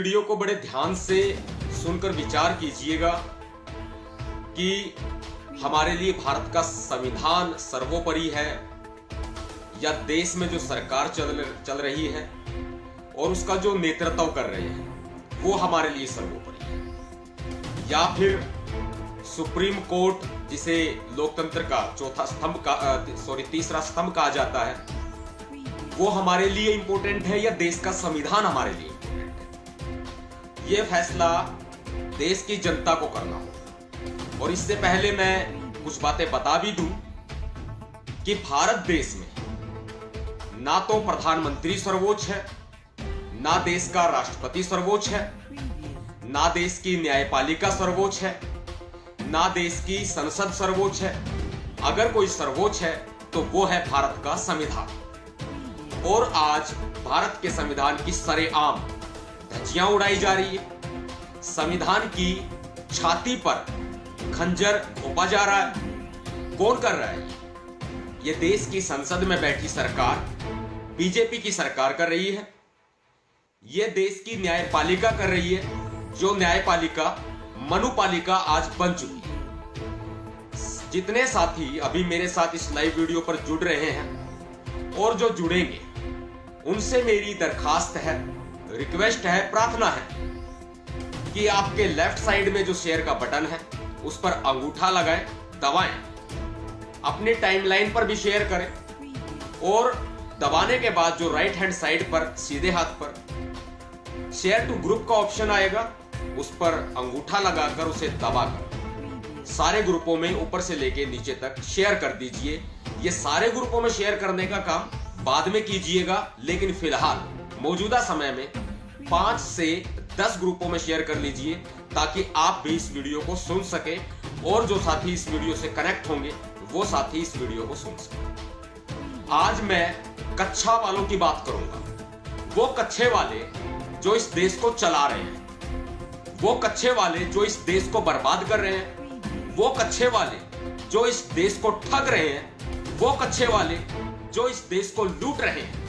Video को बड़े ध्यान से सुनकर विचार कीजिएगा कि हमारे लिए भारत का संविधान सर्वोपरि है या देश में जो सरकार चल रही है और उसका जो नेतृत्व कर रहे हैं वो हमारे लिए सर्वोपरि है, या फिर सुप्रीम कोर्ट जिसे लोकतंत्र का तीसरा स्तंभ कहा जाता है वो हमारे लिए इंपॉर्टेंट है या देश का संविधान हमारे लिए इंपॉर्टेंट है। यह फैसला देश की जनता को करना होगा। और इससे पहले मैं कुछ बातें बता भी दूं कि भारत देश में ना तो प्रधानमंत्री सर्वोच्च है, ना देश का राष्ट्रपति सर्वोच्च है, ना देश की न्यायपालिका सर्वोच्च है, ना देश की संसद सर्वोच्च है। अगर कोई सर्वोच्च है तो वो है भारत का संविधान। और आज भारत के संविधान की सरेआम धज्जियां उड़ाई जा रही है। संविधान की छाती पर खंजर घोंपा जा रहा है। कौन कर रहा है? ये देश की संसद में बैठी सरकार, बीजेपी की सरकार कर रही है। ये देश की न्यायपालिका कर रही है, जो न्यायपालिका मनुपालिका आज बन चुकी है। जितने साथी अभी मेरे साथ इस लाइव वीडियो पर जुड़ रहे हैं और जो जुड़ेंगे, उनसे मेरी दरखास्त है, रिक्वेस्ट है, प्रार्थना है कि आपके लेफ्ट साइड में जो शेयर का बटन है उस पर अंगूठा लगाएं, दबाएं, अपने टाइमलाइन पर भी शेयर करें और दबाने के बाद जो राइट हैंड साइड पर सीधे हाथ पर शेयर टू ग्रुप का ऑप्शन आएगा, उस पर अंगूठा लगाकर उसे दबाकर सारे ग्रुपों में ऊपर से लेके नीचे तक शेयर कर दीजिए। ये सारे ग्रुपों में शेयर करने का काम बाद में कीजिएगा, लेकिन फिलहाल मौजूदा समय में 5 से 10 ग्रुपों में शेयर कर लीजिए ताकि आप भी इस वीडियो को सुन सके और जो साथी इस वीडियो से कनेक्ट होंगे वो साथी इस वीडियो को सुन सके। आज मैं कच्छा वालों की बात करूंगा। वो कच्छे वाले जो इस देश को चला रहे हैं, वो कच्छे वाले जो इस देश को बर्बाद कर रहे हैं, वो कच्छे वाले जो इस देश को ठग रहे हैं, वो कच्छे वाले जो इस देश को लूट रहे हैं,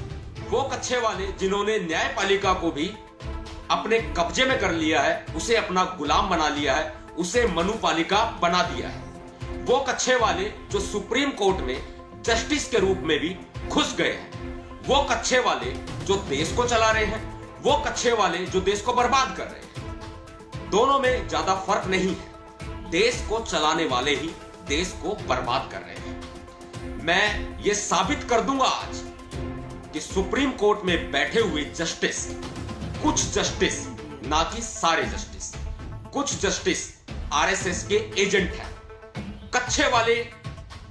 वो कच्छे वाले जिन्होंने न्यायपालिका को भी अपने कब्जे में कर लिया है, उसे अपना गुलाम बना लिया है, उसे मनुपालिका बना दिया है। वो कच्छे वाले जो सुप्रीम कोर्ट में जस्टिस के रूप में भी घुस गए हैं, वो कच्छे वाले जो देश को चला रहे हैं, वो कच्छे वाले जो देश को बर्बाद कर रहे हैं। दोनों में ज्यादा फर्क नहीं है। देश को चलाने वाले ही देश को बर्बाद कर रहे हैं। मैं ये साबित कर दूंगा आज कि सुप्रीम कोर्ट में बैठे हुए जस्टिस, कुछ जस्टिस, ना कि सारे जस्टिस, कुछ जस्टिस आरएसएस के एजेंट हैं। कच्छे वाले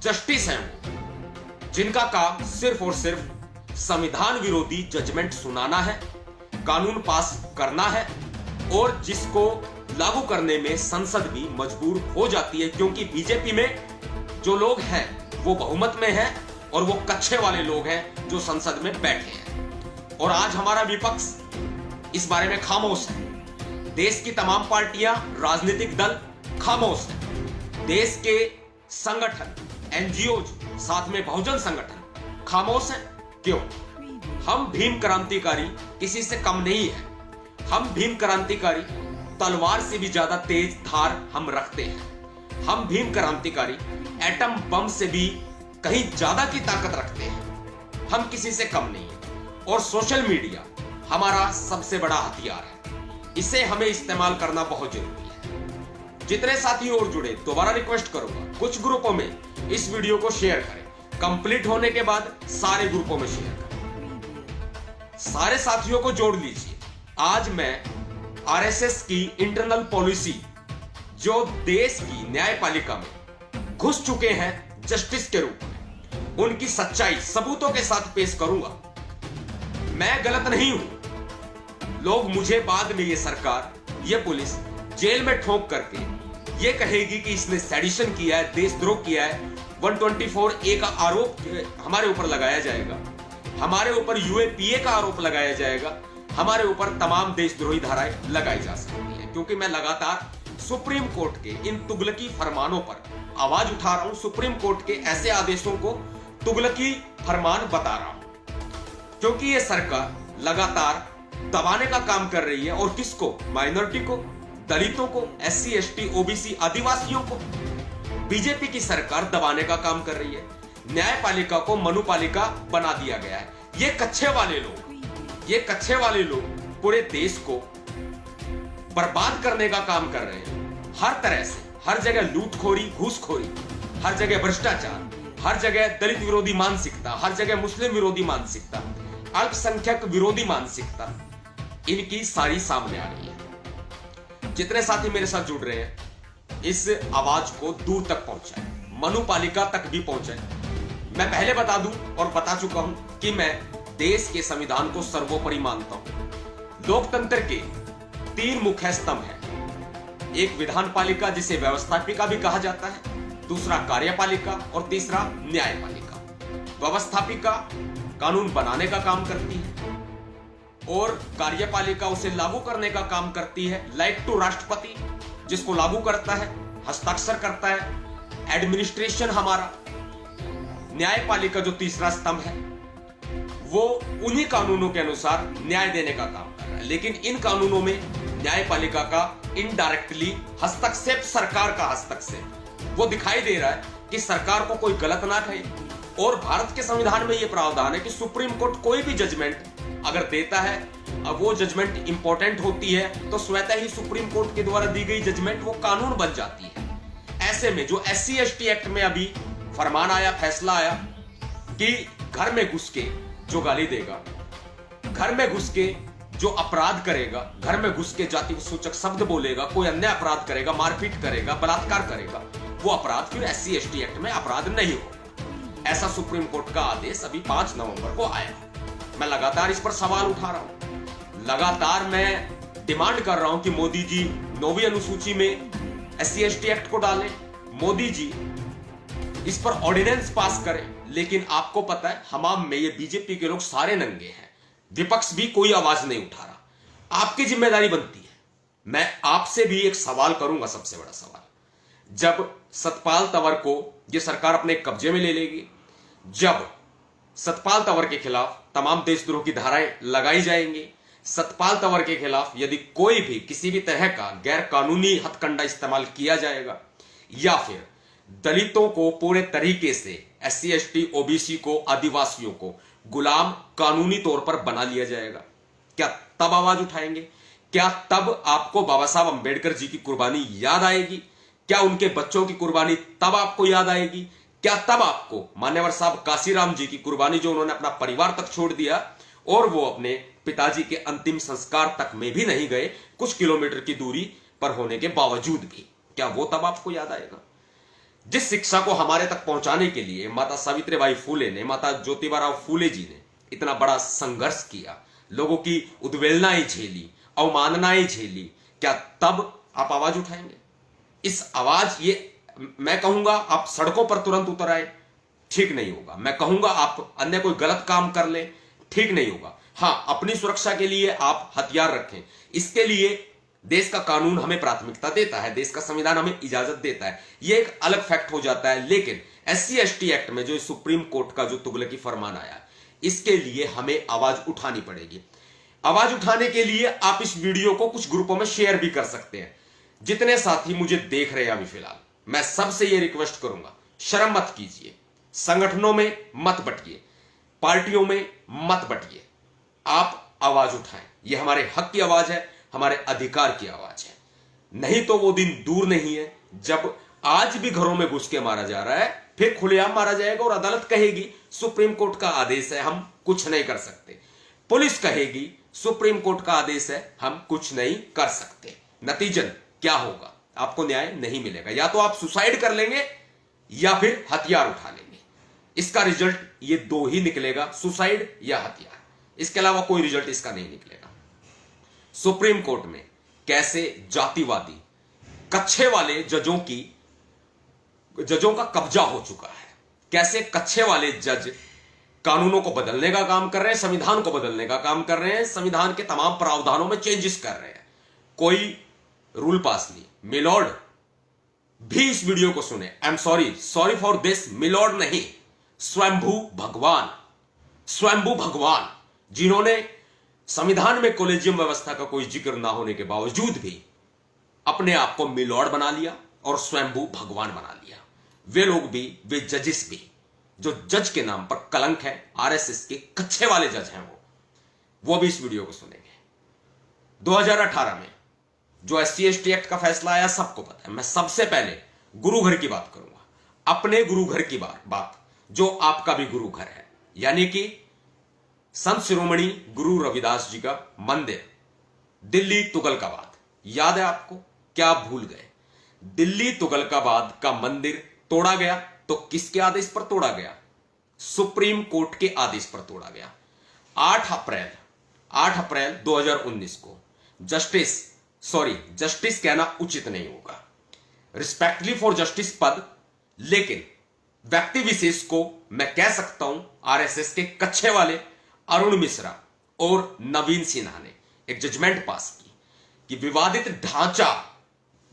जस्टिस हैं वो, जिनका काम सिर्फ और सिर्फ संविधान विरोधी जजमेंट सुनाना है, कानून पास करना है और जिसको लागू करने में संसद भी मजबूर हो जाती है, क्योंकि बीजेपी में जो लोग हैं वो बहुमत में है और वो कच्छे वाले लोग हैं जो संसद में बैठे हैं। और आज हमारा विपक्ष इस बारे में खामोश है। देश की तमाम पार्टियां, राजनीतिक दल खामोश हैं। देश के संगठन, एनजीओ, साथ में बहुजन संगठन खामोश हैं। क्यों? हम भीम क्रांतिकारी किसी से कम नहीं है। हम भीम क्रांतिकारी तलवार से भी ज्यादा तेज धार हम रखते हैं। हम भीम क्रांतिकारी एटम बम से भी कहीं ज्यादा की ताकत रखते हैं। हम किसी से कम नहीं है। और सोशल मीडिया हमारा सबसे बड़ा हथियार है। इसे हमें इस्तेमाल करना बहुत जरूरी है। जितने साथी और जुड़े, दोबारा रिक्वेस्ट करूंगा, कुछ ग्रुपों में इस वीडियो को शेयर करें। कंप्लीट होने के बाद सारे ग्रुपों में शेयर करें। सारे साथियों को जोड़ लीजिए। आज मैं आरएसएस की इंटरनल पॉलिसी, जो देश की न्यायपालिका में घुस चुके हैं जस्टिस के रूप में, उनकी सच्चाई सबूतों के साथ पेश करूंगा। मैं गलत नहीं हूं। लोग मुझे बाद में, ये सरकार, ये पुलिस जेल में ठोक करके ये कहेगी कि इसने सेडिशन किया है, देशद्रोह किया है। 124A का आरोप हमारे ऊपर लगाया जाएगा, हमारे ऊपर यूएपीए का आरोप लगाया जाएगा, हमारे ऊपर तमाम देशद्रोही धाराएं लगाई जा सकती है। क्योंकि मैं लगातार सुप्रीम कोर्ट के इन तुगलकी फरमानों पर आवाज उठा रहा हूं। सुप्रीम कोर्ट के ऐसे आदेशों को तुगलकी फरमान बता रहा हूं, क्योंकि यह सरकार लगातार दबाने का काम कर रही है। और किसको? माइनॉरिटी को, दलितों को, SC ST OBC आदिवासियों को। बीजेपी की सरकार दबाने का काम कर रही है। न्यायपालिका को मनुपालिका बना दिया गया है। ये कच्चे वाले लोग पूरे देश को बर्बाद करने का काम कर रहे हैं। हर तरह से, हर जगह लूटखोरी, घूसखोरी, हर जगह भ्रष्टाचार, हर जगह दलित विरोधी मानसिकता, हर जगह मुस्लिम विरोधी मानसिकता, अल्पसंख्यक विरोधी मानसिकता, इनकी सारी सामने आ रही है। जितने साथी मेरे साथ जुड़ रहे हैं, इस आवाज को दूर तक पहुंचाएं, मनुपालिका तक भी पहुंचाएं। मैं पहले बता दूं और बता चुका हूं कि मैं देश के संविधान को सर्वोपरि मानता हूं। लोकतंत्र के 3 मुख्य स्तंभ हैं। एक विधानपालिका जिसे व्यवस्थापिका भी कहा जाता है, दूसरा कार्यपालिका और तीसरा न्यायपालिका। व्यवस्थापिका कानून बनाने का काम करती है और कार्यपालिका उसे लागू करने का काम करती है। लाइक टू राष्ट्रपति, जिसको लागू करता है, हस्ताक्षर करता है, एडमिनिस्ट्रेशन हमारा। न्यायपालिका जो तीसरा स्तंभ है, वो उन्हीं कानूनों के अनुसार न्याय देने का काम कर रहा है। लेकिन इन कानूनों में न्यायपालिका का इनडायरेक्टली हस्तक्षेप, सरकार का हस्तक्षेप वो दिखाई दे रहा है कि सरकार को कोई गलत ना कहे। और भारत के संविधान में यह प्रावधान है कि सुप्रीम कोर्ट कोई भी जजमेंट अगर देता है, अब वो जजमेंट इंपॉर्टेंट होती है तो स्वतः ही सुप्रीम कोर्ट के द्वारा दी गई जजमेंट वो कानून बन जाती है। ऐसे में जो SC ST एक्ट में अभी फरमान आया, फैसला आया कि घर में घुस के जो गाली देगा, घर में घुस के जो अपराध करेगा, घर में घुस के जाति सूचक शब्द बोलेगा, कोई अन्य अपराध करेगा, मारपीट करेगा, बलात्कार करेगा, वो अपराध फिर SC ST एक्ट में अपराध नहीं होगा। ऐसा सुप्रीम कोर्ट का आदेश अभी 5 नवंबर को आया। मैं लगातार इस पर सवाल उठा रहा हूं, लगातार मैं डिमांड कर रहा हूं कि मोदी जी 9वीं अनुसूची में SC ST एक्ट को डालें, मोदी जी इस पर ऑर्डिनेंस पास करें। लेकिन आपको पता है, हमाम में ये बीजेपी के लोग सारे नंगे हैं, विपक्ष भी कोई आवाज नहीं उठा रहा। आपकी जिम्मेदारी बनती है। मैं आपसे भी एक सवाल करूंगा, सबसे बड़ा सवाल, जब सतपाल तंवर को ये सरकार अपने कब्जे में ले लेगी, जब सतपाल तंवर के खिलाफ तमाम देशद्रोह की धाराएं लगाई जाएंगी, सतपाल तंवर के खिलाफ यदि कोई भी किसी भी तरह का गैर कानूनी हथकंडा इस्तेमाल किया जाएगा, या फिर दलितों को पूरे तरीके से, SC ST OBC को, आदिवासियों को गुलाम कानूनी तौर पर बना लिया जाएगा, क्या तब आवाज उठाएंगे? क्या तब आपको बाबा साहब अंबेडकर जी की कुर्बानी याद आएगी? क्या उनके बच्चों की कुर्बानी तब आपको याद आएगी? क्या तब आपको मान्यवर साहब काशीराम जी की कुर्बानी, जो उन्होंने अपना परिवार तक छोड़ दिया और वो अपने पिताजी के अंतिम संस्कार तक में भी नहीं गए, कुछ किलोमीटर की दूरी पर होने के बावजूद भी, क्या वो तब आपको याद आएगा? जिस शिक्षा को हमारे तक पहुंचाने के लिए माता सावित्रीबाई फूले ने, माता ज्योतिबा फूले जी ने इतना बड़ा संघर्ष किया, लोगों की उद्वेलनाएं झेली, अवमाननाएं झेली, क्या तब आप आवाज उठाएंगे? इस आवाज, ये मैं कहूंगा आप सड़कों पर तुरंत उतर आए, ठीक नहीं होगा। मैं कहूंगा आप अन्य कोई गलत काम कर ले, ठीक नहीं होगा। हां, अपनी सुरक्षा के लिए आप हथियार रखें, इसके लिए देश का कानून हमें प्राथमिकता देता है, देश का संविधान हमें इजाजत देता है, यह एक अलग फैक्ट हो जाता है। लेकिन SC ST एक्ट में जो सुप्रीम कोर्ट का जो तुगलकी फरमान आया, इसके लिए हमें आवाज उठानी पड़ेगी। आवाज उठाने के लिए आप इस वीडियो को कुछ ग्रुपों में शेयर भी कर सकते हैं। जितने साथी मुझे देख रहे हैं अभी फिलहाल, मैं सबसे यह रिक्वेस्ट करूंगा, शर्म मत कीजिए, संगठनों में मत बटिए, पार्टियों में मत बटिए, आप आवाज उठाएं। यह हमारे हक की आवाज है, हमारे अधिकार की आवाज है। नहीं तो वो दिन दूर नहीं है जब आज भी घरों में घुस के मारा जा रहा है, फिर खुलेआम मारा जाएगा और अदालत कहेगी सुप्रीम कोर्ट का आदेश है, हम कुछ नहीं कर सकते। पुलिस कहेगी सुप्रीम कोर्ट का आदेश है, हम कुछ नहीं कर सकते। नतीजन क्या होगा? आपको न्याय नहीं मिलेगा। या तो आप सुसाइड कर लेंगे या फिर हथियार उठा लेंगे। इसका रिजल्ट ये 2 ही निकलेगा, सुसाइड या हथियार। इसके अलावा कोई रिजल्ट इसका नहीं निकलेगा। सुप्रीम कोर्ट में कैसे जातिवादी कच्छे वाले जजों का कब्जा हो चुका है, कैसे कच्छे वाले जज कानूनों को बदलने का काम कर रहे हैं, संविधान को बदलने का काम कर रहे हैं, संविधान के तमाम प्रावधानों में चेंजेस कर रहे हैं। कोई रूल पास नहीं। मिलॉर्ड भी इस वीडियो को सुने। I am sorry for this. My lord नहीं, स्वयंभू भगवान जिन्होंने संविधान में कॉलेजियम व्यवस्था का कोई जिक्र ना होने के बावजूद भी अपने आप को मिलॉर्ड बना लिया और स्वयंभू भगवान बना लिया। वे लोग भी, वे जजेस भी, जो जज के नाम पर कलंक है, आरएसएस के कच्चे वाले जज हैं वो भी इस वीडियो को सुनेंगे। 2018 में जो SC/ST एक्ट का फैसला आया सबको पता है। मैं सबसे पहले गुरु घर की बात करूंगा, अपने गुरु घर की बात जो आपका भी गुरु घर है, यानी कि संत शिरोमणि गुरु रविदास जी का मंदिर दिल्ली तुगलकाबाद। याद है आपको? क्या आप भूल गए? दिल्ली तुगलकाबाद का मंदिर तोड़ा गया तो किसके आदेश पर तोड़ा गया? सुप्रीम कोर्ट के आदेश पर तोड़ा गया। 8 अप्रैल 2019 को जस्टिस कहना उचित नहीं होगा, रिस्पेक्टली फॉर जस्टिस पद, लेकिन व्यक्ति विशेष को मैं कह सकता हूं, आरएसएस के कच्चे वाले अरुण मिश्रा और नवीन सिन्हा ने एक जजमेंट पास की कि विवादित ढांचा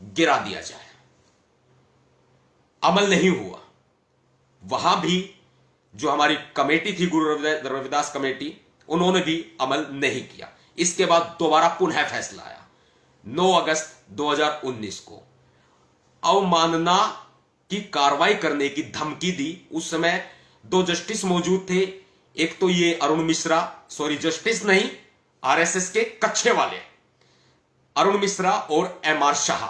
गिरा दिया जाए। अमल नहीं हुआ। वहां भी जो हमारी कमेटी थी, गुरु रविदास कमेटी, उन्होंने भी अमल नहीं किया। इसके बाद दोबारा पुनः फैसला आया 9 अगस्त 2019 को। अवमानना की कार्रवाई करने की धमकी दी। उस समय 2 जस्टिस मौजूद थे। एक तो ये अरुण मिश्रा, जस्टिस नहीं, आरएसएस के कच्चे वाले अरुण मिश्रा और MR शाह।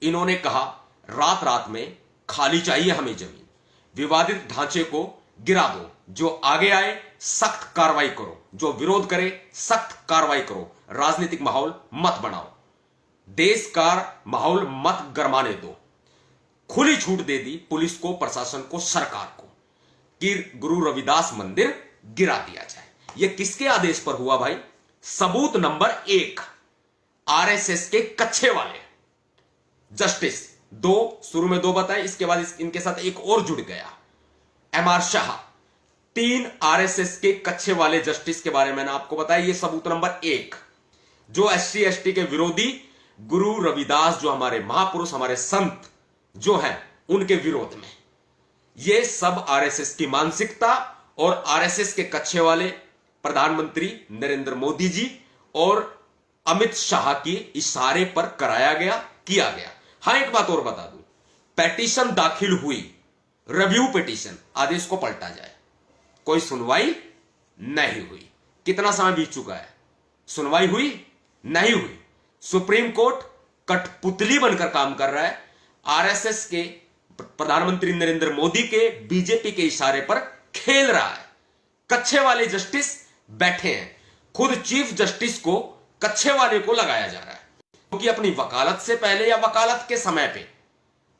इन्होंने कहा रात में खाली चाहिए हमें जमीन, विवादित ढांचे को गिरा दो, जो आगे आए सख्त कार्रवाई करो, जो विरोध करे सख्त कार्रवाई करो, राजनीतिक माहौल मत बनाओ, देश का माहौल मत गरमाने दो। खुली छूट दे दी पुलिस को, प्रशासन को, सरकार को कि गुरु रविदास मंदिर गिरा दिया जाए। यह किसके आदेश पर हुआ भाई? सबूत नंबर 1, आरएसएस के कच्चे वाले जस्टिस। 2 शुरू में 2 बताए, इसके बाद इनके साथ एक और जुड़ गया, MR शाह। 3 आरएसएस के कच्चे वाले जस्टिस के बारे में मैंने आपको बताया। यह सबूत नंबर 1, जो SC/ST के विरोधी, गुरु रविदास जो हमारे महापुरुष, हमारे संत जो हैं, उनके विरोध में। यह सब आरएसएस की मानसिकता और आरएसएस के कच्चे वाले प्रधानमंत्री नरेंद्र मोदी जी और अमित शाह के इशारे पर किया गया। हां, एक बात और बता दूं, पेटिशन दाखिल हुई, रिव्यू पिटीशन, आदेश को पलटा जाए, कोई सुनवाई नहीं हुई। कितना समय बीत चुका है? सुनवाई हुई नहीं हुई। सुप्रीम कोर्ट कठपुतली बनकर काम कर रहा है। आरएसएस के प्रधानमंत्री नरेंद्र मोदी के, बीजेपी के इशारे पर खेल रहा है। कच्चे वाले जस्टिस बैठे हैं। खुद चीफ जस्टिस को कच्चे वाले को लगाया जा रहा है, क्योंकि अपनी वकालत से पहले या वकालत के समय पे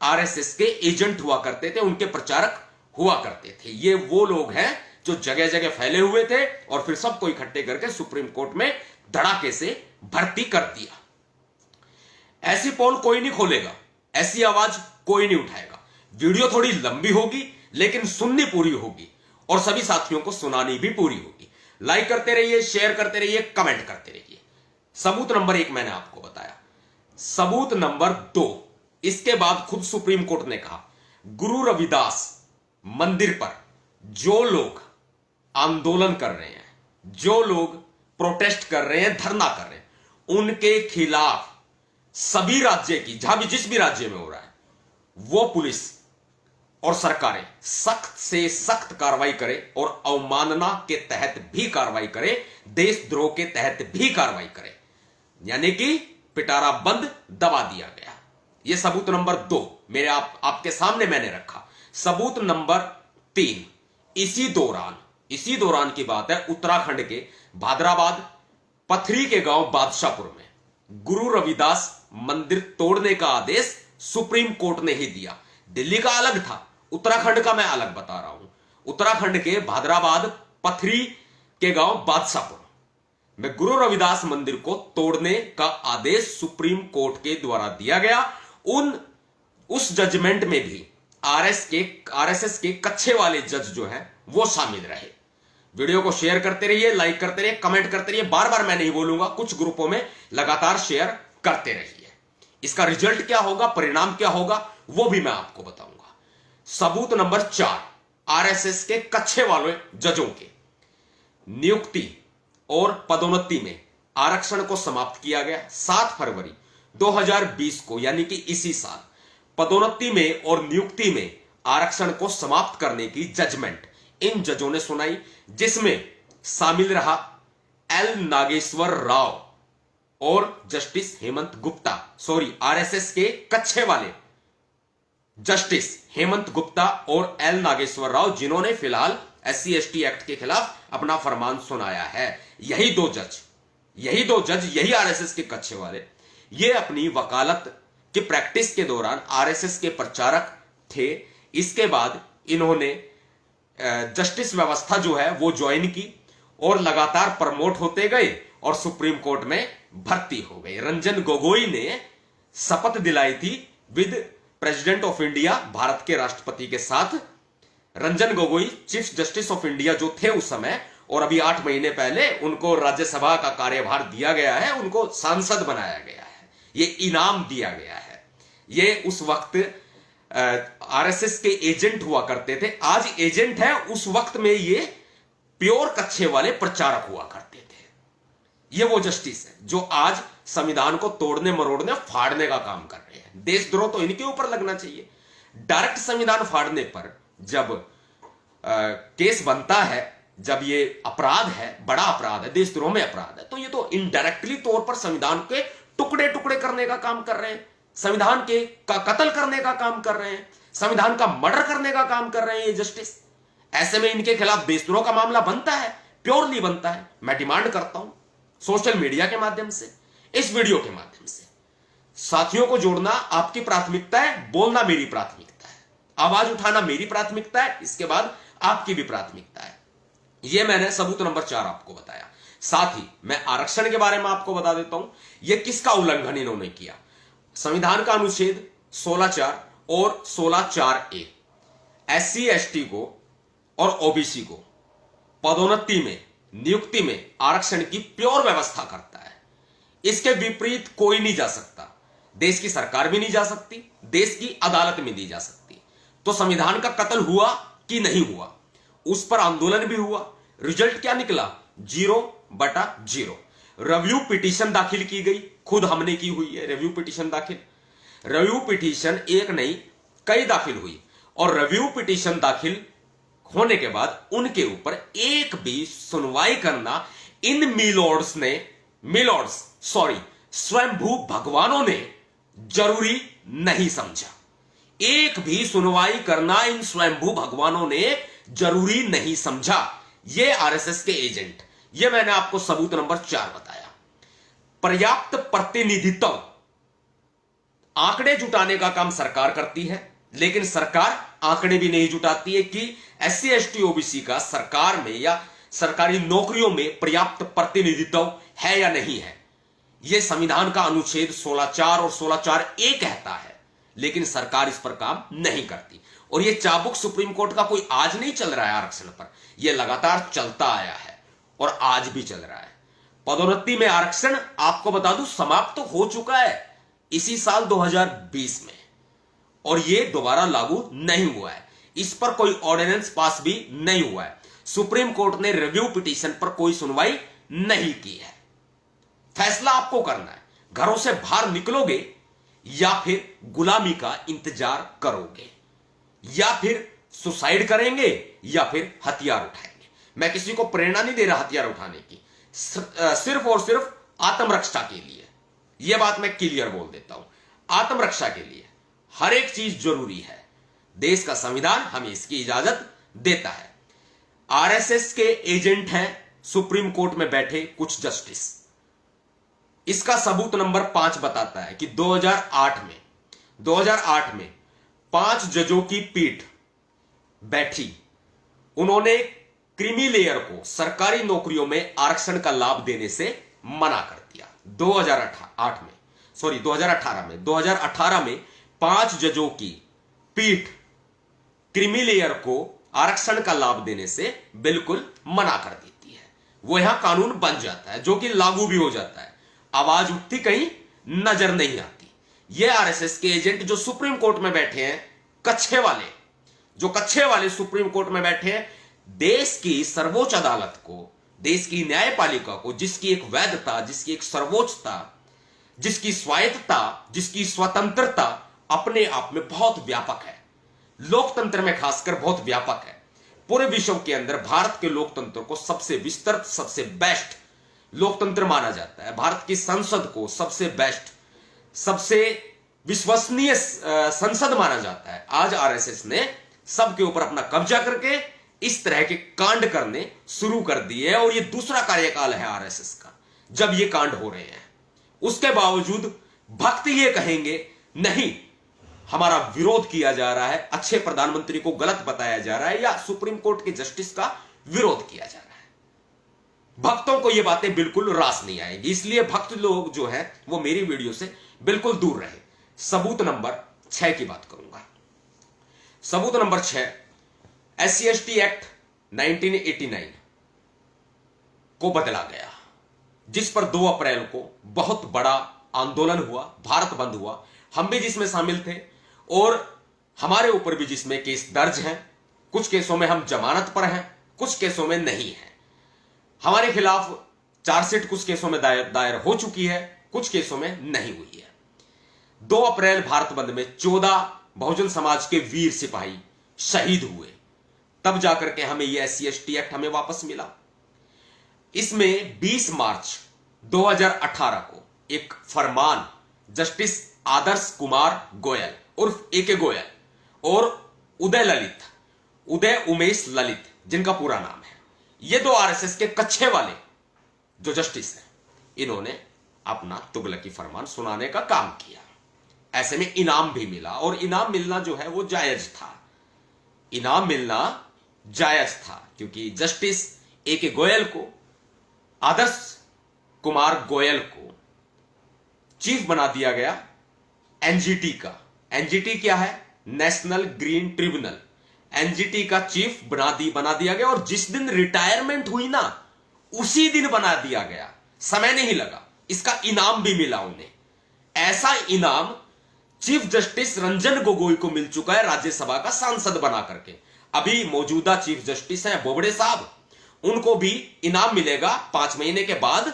आरएसएस के एजेंट हुआ करते थे, उनके प्रचारक हुआ करते थे। ये वो लोग हैं जो जगह जगह फैले हुए थे और फिर सबको इकट्ठे करके सुप्रीम कोर्ट में धड़ाके से भर्ती कर दिया। ऐसी पोल कोई नहीं खोलेगा, ऐसी आवाज कोई नहीं उठाएगा। वीडियो थोड़ी लंबी होगी, लेकिन सुननी पूरी होगी और सभी साथियों को सुनानी भी पूरी होगी। लाइक करते रहिए, शेयर करते रहिए, कमेंट करते रहिए। सबूत नंबर 1 मैंने आपको बताया। सबूत नंबर 2, इसके बाद खुद सुप्रीम कोर्ट ने कहा, गुरु रविदास मंदिर पर जो लोग आंदोलन कर रहे हैं, जो लोग प्रोटेस्ट कर रहे हैं, धरना कर रहे हैं, उनके खिलाफ सभी राज्य की, जहां भी जिस भी राज्य में हो रहा है, वो पुलिस और सरकारें सख्त से सख्त कार्रवाई करे और अवमानना के तहत भी कार्रवाई करे, देशद्रोह के तहत भी कार्रवाई करे, यानी कि पिटारा बंद दबा दिया गया। यह सबूत नंबर 2 मेरे आपके सामने मैंने रखा। सबूत नंबर 3, इसी दौरान की बात है, उत्तराखंड के भादराबाद पथरी के गांव बादशाहपुर में गुरु रविदास मंदिर तोड़ने का आदेश सुप्रीम कोर्ट ने ही दिया। दिल्ली का अलग था, उत्तराखंड का मैं अलग बता रहा हूं। उत्तराखंड के भादराबाद पथरी के गांव बादशाहपुर में गुरु रविदास मंदिर को तोड़ने का आदेश सुप्रीम कोर्ट के द्वारा दिया गया। उस जजमेंट में भी आरएसएस के कच्चे वाले जज जो हैं वो शामिल रहे। वीडियो को शेयर करते रहिए, लाइक करते रहिए, कमेंट करते रहिए। बार बार मैं नहीं बोलूंगा, कुछ ग्रुपों में लगातार शेयर करते रहिए। इसका रिजल्ट क्या होगा, परिणाम क्या होगा, वो भी मैं आपको बताऊंगा। सबूत नंबर 4, आरएसएस के कच्चे वाले जजों के नियुक्ति और पदोन्नति में आरक्षण को समाप्त किया गया। 7 फरवरी 2020 को, यानी कि इसी साल, पदोन्नति में और नियुक्ति में आरक्षण को समाप्त करने की जजमेंट इन जजों ने सुनाई, जिसमें शामिल रहा एल नागेश्वर राव और जस्टिस हेमंत गुप्ता, आरएसएस के कच्छे वाले जस्टिस हेमंत गुप्ता और एल नागेश्वर राव, जिन्होंने फिलहाल SC/ST एक्ट के खिलाफ अपना फरमान सुनाया है। यही दो जज यही आरएसएस के कच्छे वाले, ये अपनी वकालत की प्रैक्टिस के दौरान आरएसएस के प्रचारक थे। इसके बाद इन्होंने जस्टिस व्यवस्था जो है वो ज्वाइन की और लगातार प्रमोट होते गए और सुप्रीम कोर्ट में भर्ती हो गए। रंजन गोगोई ने शपथ दिलाई थी with president of India, Bharat के राष्ट्रपति के साथ। Ranjan Gogoi chief justice of India जो थे उस समय, और अभी 8 महीने पहले उनको राज्यसभा का कार्यभार दिया गया है, उनको सांसद बनाया गया है, ये इनाम दिया गया है। ये उस वक्त आरएसएस के एजेंट हुआ करते थे, आज एजेंट है, उस वक्त में ये प्योर कच्छे वाले प्रचारक हुआ करते थे। ये वो जस्टिस है जो आज संविधान को तोड़ने मरोड़ने फाड़ने का काम कर रहे हैं। देशद्रोह तो इनके ऊपर लगना चाहिए। डायरेक्ट संविधान फाड़ने पर जब केस बनता है, जब ये अपराध है, बड़ा अपराध है, देशद्रोह में अपराध है, तो ये तो इनडायरेक्टली तौर पर संविधान के टुकड़े टुकड़े करने का काम कर रहे हैं, संविधान के का कत्ल करने का काम कर रहे हैं, संविधान का मर्डर करने का काम कर रहे हैं ये जस्टिस। ऐसे में इनके खिलाफ देशद्रोह का मामला बनता है, प्योरली बनता है। मैं डिमांड करता हूं सोशल मीडिया के माध्यम से, इस वीडियो के माध्यम से, साथियों को जोड़ना आपकी प्राथमिकता है, बोलना मेरी प्राथमिकता है, आवाज उठाना मेरी प्राथमिकता है, इसके बाद आपकी भी प्राथमिकता है। यह मैंने सबूत नंबर 4 आपको बताया। साथ ही मैं आरक्षण के बारे में आपको बता देता हूं, यह किसका उल्लंघन इन्होंने किया। संविधान का अनुच्छेद 16(4) और 16(4)A SC/ST को और OBC को पदोन्नति में, नियुक्ति में आरक्षण की प्योर व्यवस्था करता है। इसके विपरीत कोई नहीं जा सकता, देश की सरकार भी नहीं जा सकती, देश की अदालत में नहीं जा सकती। तो संविधान का कत्ल हुआ कि नहीं हुआ, उस पर आंदोलन भी हुआ। रिजल्ट क्या निकला? 0/0। रिव्यू पिटीशन दाखिल की गई, खुद हमने की हुई है रिव्यू पिटीशन दाखिल। रिव्यू पिटीशन एक नहीं कई दाखिल हुई, और रिव्यू पिटीशन दाखिल होने के बाद उनके ऊपर एक भी सुनवाई करना इन स्वयंभू भगवानों ने जरूरी नहीं समझा। एक भी सुनवाई करना इन स्वयंभू भगवानों ने जरूरी नहीं समझा। ये आरएसएस के एजेंट, ये मैंने आपको सबूत नंबर 4 बताया। पर्याप्त प्रतिनिधित्व, आंकड़े जुटाने का काम सरकार करती है, लेकिन सरकार आंकड़े भी नहीं जुटाती है कि SC/ST OBC का सरकार में या सरकारी नौकरियों में पर्याप्त प्रतिनिधित्व है या नहीं है। यह संविधान का अनुच्छेद 16(4) और 16(4)A कहता है, लेकिन सरकार इस पर काम नहीं करती। और यह चाबुक सुप्रीम कोर्ट का कोई आज नहीं चल रहा है आरक्षण पर, यह लगातार चलता आया है और आज भी चल रहा है। पदोन्नति में आरक्षण आपको बता दूं समाप्त तो हो चुका है इसी साल 2020 में, और यह दोबारा लागू नहीं हुआ है। इस पर कोई ऑर्डिनेंस पास भी नहीं हुआ है। सुप्रीम कोर्ट ने रिव्यू पिटीशन पर कोई सुनवाई नहीं की है। फैसला आपको करना है, घरों से बाहर निकलोगे या फिर गुलामी का इंतजार करोगे, या फिर सुसाइड करेंगे या फिर हथियार उठाएंगे। मैं किसी को प्रेरणा नहीं दे रहा हथियार उठाने की, सिर्फ और सिर्फ आत्मरक्षा के लिए। यह बात मैं क्लियर बोल देता हूं, आत्मरक्षा के लिए हर एक चीज जरूरी है। देश का संविधान हमें इसकी इजाजत देता है। आरएसएस के एजेंट हैं सुप्रीम कोर्ट में बैठे कुछ जस्टिस। इसका सबूत नंबर 5 बताता है कि 2008 में 5 जजों की पीठ बैठी, उन्होंने क्रीमी लेयर को सरकारी नौकरियों में आरक्षण का लाभ देने से मना कर दिया। 2018 में 5 जजों की पीठ क्रीमी लेयर को आरक्षण का लाभ देने से बिल्कुल मना कर देती है। वो यहां कानून बन जाता है, जो कि लागू भी हो जाता है। आवाज उठती कहीं नजर नहीं आती। ये आरएसएस के एजेंट जो सुप्रीम कोर्ट में बैठे हैं, कच्छे वाले सुप्रीम कोर्ट में बैठे हैं, देश की सर्वोच्च अदालत को देश की न्यायपालिका को, जिसकी एक वैधता, जिसकी एक सर्वोच्चता, जिसकी स्वायत्तता, जिसकी स्वतंत्रता अपने आप में बहुत व्यापक है, लोकतंत्र में खासकर बहुत व्यापक है। पूरे विश्व के अंदर भारत के लोकतंत्र को सबसे विस्तृत, सबसे बेस्ट लोकतंत्र माना जाता है। भारत की संसद को सबसे बेस्ट, सबसे विश्वसनीय संसद माना जाता है। आज आरएसएस ने सबके ऊपर अपना कब्जा करके इस तरह के कांड करने शुरू कर दिए और ये दूसरा कार्यकाल है आरएसएस का जब ये कांड हो रहे हैं। उसके बावजूद भक्त ये कहेंगे नहीं, हमारा विरोध किया जा रहा है, अच्छे प्रधानमंत्री को गलत बताया जा रहा है या सुप्रीम कोर्ट के जस्टिस का विरोध किया जा रहा है। भक्तों को ये बातें बिल्कुल रास नहीं आएगी, इसलिए भक्त लोग जो है वो मेरी वीडियो से बिल्कुल दूर रहे। सबूत नंबर 6 की बात करूंगा। सबूत नंबर 6, SC/ST एक्ट 1989 को बदला गया, जिस पर 2 अप्रैल को बहुत बड़ा आंदोलन हुआ, भारत बंद हुआ। हम भी जिसमें शामिल थे और हमारे ऊपर भी जिसमें केस दर्ज हैं। कुछ केसों में हम जमानत पर हैं, कुछ केसों में नहीं है। हमारे खिलाफ चार्जशीट कुछ केसों में दायर हो चुकी है, कुछ केसों में नहीं हुई है। 2 अप्रैल भारत बंद में 14 बहुजन समाज के वीर सिपाही शहीद हुए, तब जाकर के हमें यह SC/ST एक्ट हमें वापस मिला। इसमें 20 मार्च 2018 को एक फरमान जस्टिस आदर्श कुमार गोयल उर्फ AK गोयल और उदय उमेश ललित, जिनका पूरा नाम है, ये 2 RSS के कच्छे वाले जो जस्टिस हैं, इन्होंने अपना तुगलकी फरमान सुनाने का काम किया। ऐसे में इनाम भी मिला और इनाम मिलना जो है वो जायज था। इनाम मिलना जायज था क्योंकि जस्टिस AK गोयल को, आदर्श कुमार गोयल को चीफ बना दिया गया NGT का। NGT क्या है? National green tribunal. NGT का चीफ बना दिया गया और जिस दिन रिटायरमेंट हुई ना, उसी दिन बना दिया गया, समय नहीं लगा। इसका इनाम भी मिला उन्हें। ऐसा इनाम चीफ जस्टिस रंजन गोगोई को मिल चुका है, राज्यसभा का सांसद बना करके। अभी मौजूदा चीफ जस्टिस हैं बोबड़े साहब, उनको भी इनाम मिलेगा 5 महीने के बाद।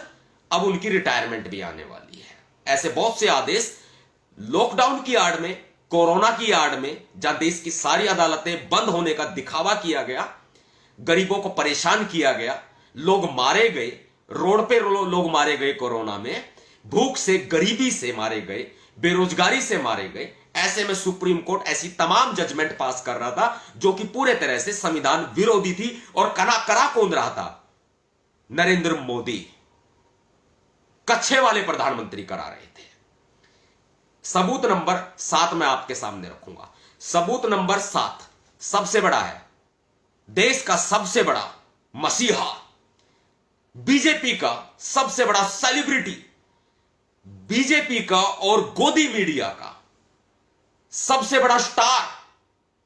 अब उनकी रिटायरमेंट भी आने वाली है। ऐसे बहुत से आदेश लॉकडाउन की आड़ में, कोरोना की आड़ में, जहां देश की सारी अदालतें बंद होने का दिखावा किया गया, गरीबों को परेशान किया गया, लोग मारे गए, रोड पे लोग मारे गए, कोरोना में भूख से, गरीबी से मारे गए, बेरोजगारी से मारे गए। ऐसे में सुप्रीम कोर्ट ऐसी तमाम जजमेंट पास कर रहा था जो कि पूरे तरह से संविधान विरोधी थी और करा कौन रहा था? नरेंद्र मोदी, कच्छे वाले प्रधानमंत्री करा रहे थे। सबूत नंबर 7 मैं आपके सामने रखूंगा। सबूत नंबर 7 सबसे बड़ा है। देश का सबसे बड़ा मसीहा, बीजेपी का सबसे बड़ा सेलिब्रिटी, बीजेपी का और गोदी मीडिया का सबसे बड़ा स्टार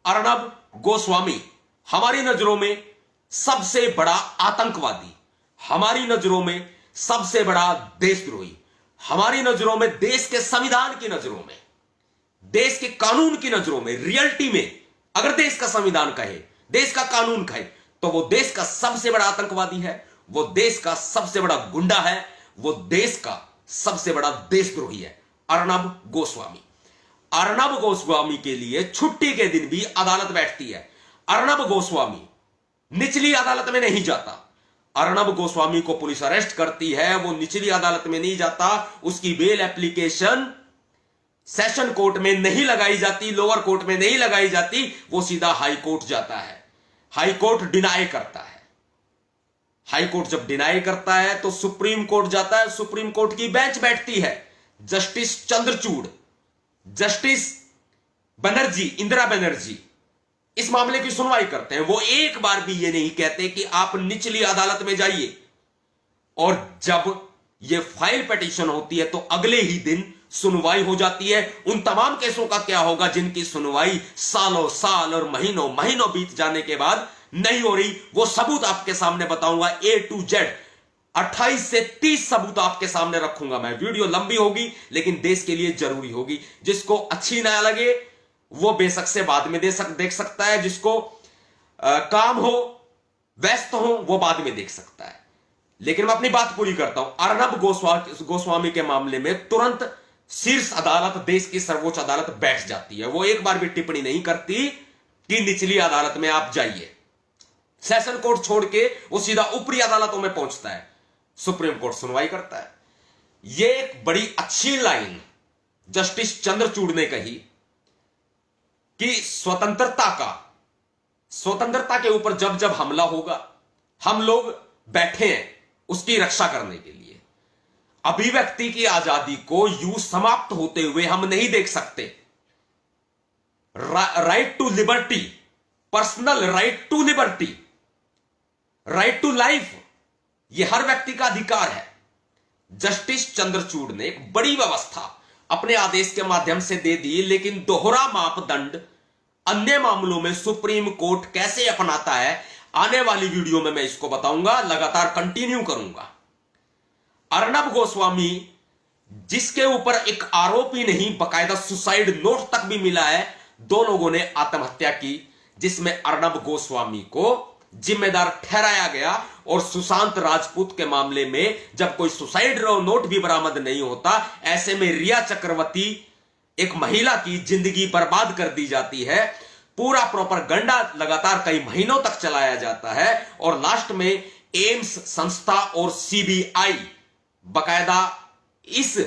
अर्णब गोस्वामी, हमारी नजरों में सबसे बड़ा आतंकवादी, हमारी नजरों में सबसे बड़ा देशद्रोही, हमारी नजरों में, देश के संविधान की नजरों में, देश के कानून की नजरों में, रियलिटी में अगर देश का संविधान कहे, देश का कानून कहे, तो वो देश का सबसे बड़ा आतंकवादी है, वो देश का सबसे बड़ा गुंडा है, वो देश का सबसे बड़ा देशद्रोही है, अर्णब गोस्वामी। अर्णब गोस्वामी के लिए छुट्टी के दिन भी अदालत बैठती है। अर्णब गोस्वामी निचली अदालत में नहीं जाता। अर्णब गोस्वामी को पुलिस अरेस्ट करती है, वो निचली अदालत में नहीं जाता, उसकी बेल एप्लीकेशन सेशन कोर्ट में नहीं लगाई जाती, लोअर कोर्ट में नहीं लगाई जाती, वो सीधा हाई कोर्ट जाता है। हाई कोर्ट डिनाई करता है। हाई कोर्ट जब डिनाई करता है तो सुप्रीम कोर्ट जाता है। सुप्रीम कोर्ट की बेंच बैठती है, जस्टिस चंद्रचूड़, जस्टिस बनर्जी, इंदिरा बनर्जी इस मामले की सुनवाई करते हैं। वो एक बार भी ये नहीं कहते कि आप निचली अदालत में जाइए। और जब ये फाइल पिटीशन होती है तो अगले ही दिन सुनवाई हो जाती है। उन तमाम केसों का क्या होगा जिनकी सुनवाई सालों साल और महीनों महीनों बीत जाने के बाद नहीं हो रही, वो सबूत आपके सामने बताऊंगा A to Z। 28 से 30 सबूत आपके सामने रखूंगा मैं। वीडियो लंबी होगी लेकिन देश के लिए जरूरी होगी। जिसको अच्छी ना लगे वो बेशक से बाद में देख सकता है, जिसको काम हो, व्यस्त हो, वो बाद में देख सकता है। लेकिन मैं अपनी बात पूरी करता हूं। अर्नब गोस्वामी के मामले में तुरंत शीर्ष अदालत, देश की सर्वोच्च अदालत बैठ जाती है। वो एक बार भी टिप्पणी नहीं करती कि निचली अदालत में आप जाइए। सेशन कोर्ट छोड़ के वो सीधा ऊपरी अदालतों में पहुंचता है, सुप्रीम कोर्ट सुनवाई करता है। यह एक बड़ी अच्छी लाइन जस्टिस चंद्रचूड़ ने कही कि स्वतंत्रता के ऊपर जब जब हमला होगा, हम लोग बैठे हैं उसकी रक्षा करने के लिए। अभिव्यक्ति की आजादी को यूं समाप्त होते हुए हम नहीं देख सकते। Right to liberty, personal right to liberty, right to life, यह हर व्यक्ति का अधिकार है। जस्टिस चंद्रचूड़ ने एक बड़ी व्यवस्था अपने आदेश के माध्यम से दे दी, लेकिन दोहरा मापदंड अन्य मामलों में सुप्रीम कोर्ट कैसे अपनाता है, आने वाली वीडियो में मैं इसको बताऊंगा, लगातार कंटिन्यू करूंगा। अर्नब गोस्वामी, जिसके ऊपर एक आरोप ही नहीं बकायदा सुसाइड नोट तक भी मिला है, दो लोगों ने आत्महत्या की, जिसमें अर्नब गोस्वामी को जिम्मेदार ठहराया गया। और सुशांत राजपूत के मामले में जब कोई सुसाइड नोट भी बरामद नहीं होता, ऐसे में रिया चक्रवर्ती, एक महिला की जिंदगी बर्बाद कर दी जाती है। पूरा प्रोपेगेंडा लगातार कई महीनों तक चलाया जाता है और लास्ट में एम्स संस्था और सीबीआई बकायदा इस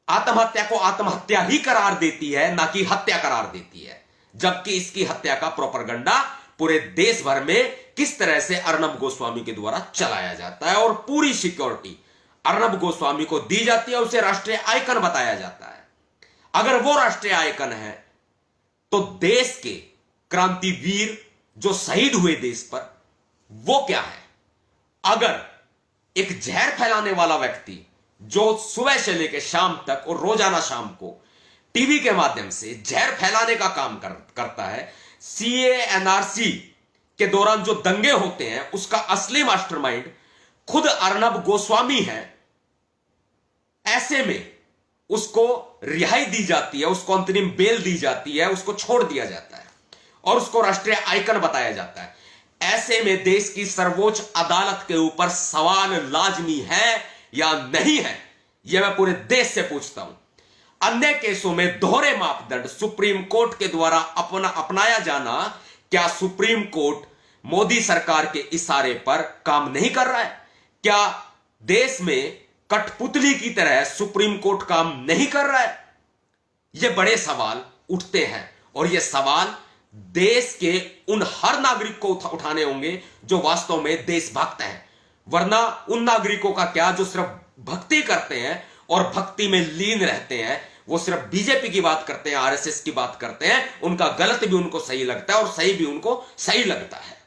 आत्महत्या को आत्महत्या ही करार देती है, ना कि हत्या करार देती है। जबकि इसकी हत्या का प्रोपेगेंडा पूरे देश भर में किस तरह से अर्नब गोस्वामी के द्वारा चलाया जाता है और पूरी सिक्योरिटी अर्नब गोस्वामी को दी जाती है, उसे राष्ट्रीय आइकन बताया जाता है। अगर वो राष्ट्रीय आइकन है तो देश के क्रांतिवीर जो शहीद हुए देश पर, वो क्या है? अगर एक जहर फैलाने वाला व्यक्ति जो सुबह से लेकर शाम तक और रोजाना शाम को टीवी के माध्यम से जहर फैलाने का काम करता है, सीए एनआरसी के दौरान जो दंगे होते हैं उसका असली मास्टरमाइंड खुद अर्नब गोस्वामी है, ऐसे में उसको रिहाई दी जाती है, उसको अंतरिम बेल दी जाती है, उसको छोड़ दिया जाता है और उसको राष्ट्रीय आइकन बताया जाता है। ऐसे में देश की सर्वोच्च अदालत के ऊपर सवाल लाजमी है या नहीं है, यह मैं पूरे देश से पूछता हूं। अन्य केसों में दोहरे मापदंड सुप्रीम कोर्ट के द्वारा अपनाया जाना, क्या सुप्रीम कोर्ट मोदी सरकार के इशारे पर काम नहीं कर रहा है? क्या देश में कठपुतली की तरह सुप्रीम कोर्ट काम नहीं कर रहा है? ये बड़े सवाल उठते हैं और ये सवाल देश के उन हर नागरिक को उठाने होंगे जो वास्तव में देशभक्त हैं। वरना उन नागरिकों का क्या जो सिर्फ भक्ति करते हैं और भक्ति में लीन रहते हैं, वो सिर्फ बीजेपी की बात करते हैं, आरएसएस की बात करते हैं, उनका गलत भी उनको सही लगता है और सही भी उनको सही लगता है।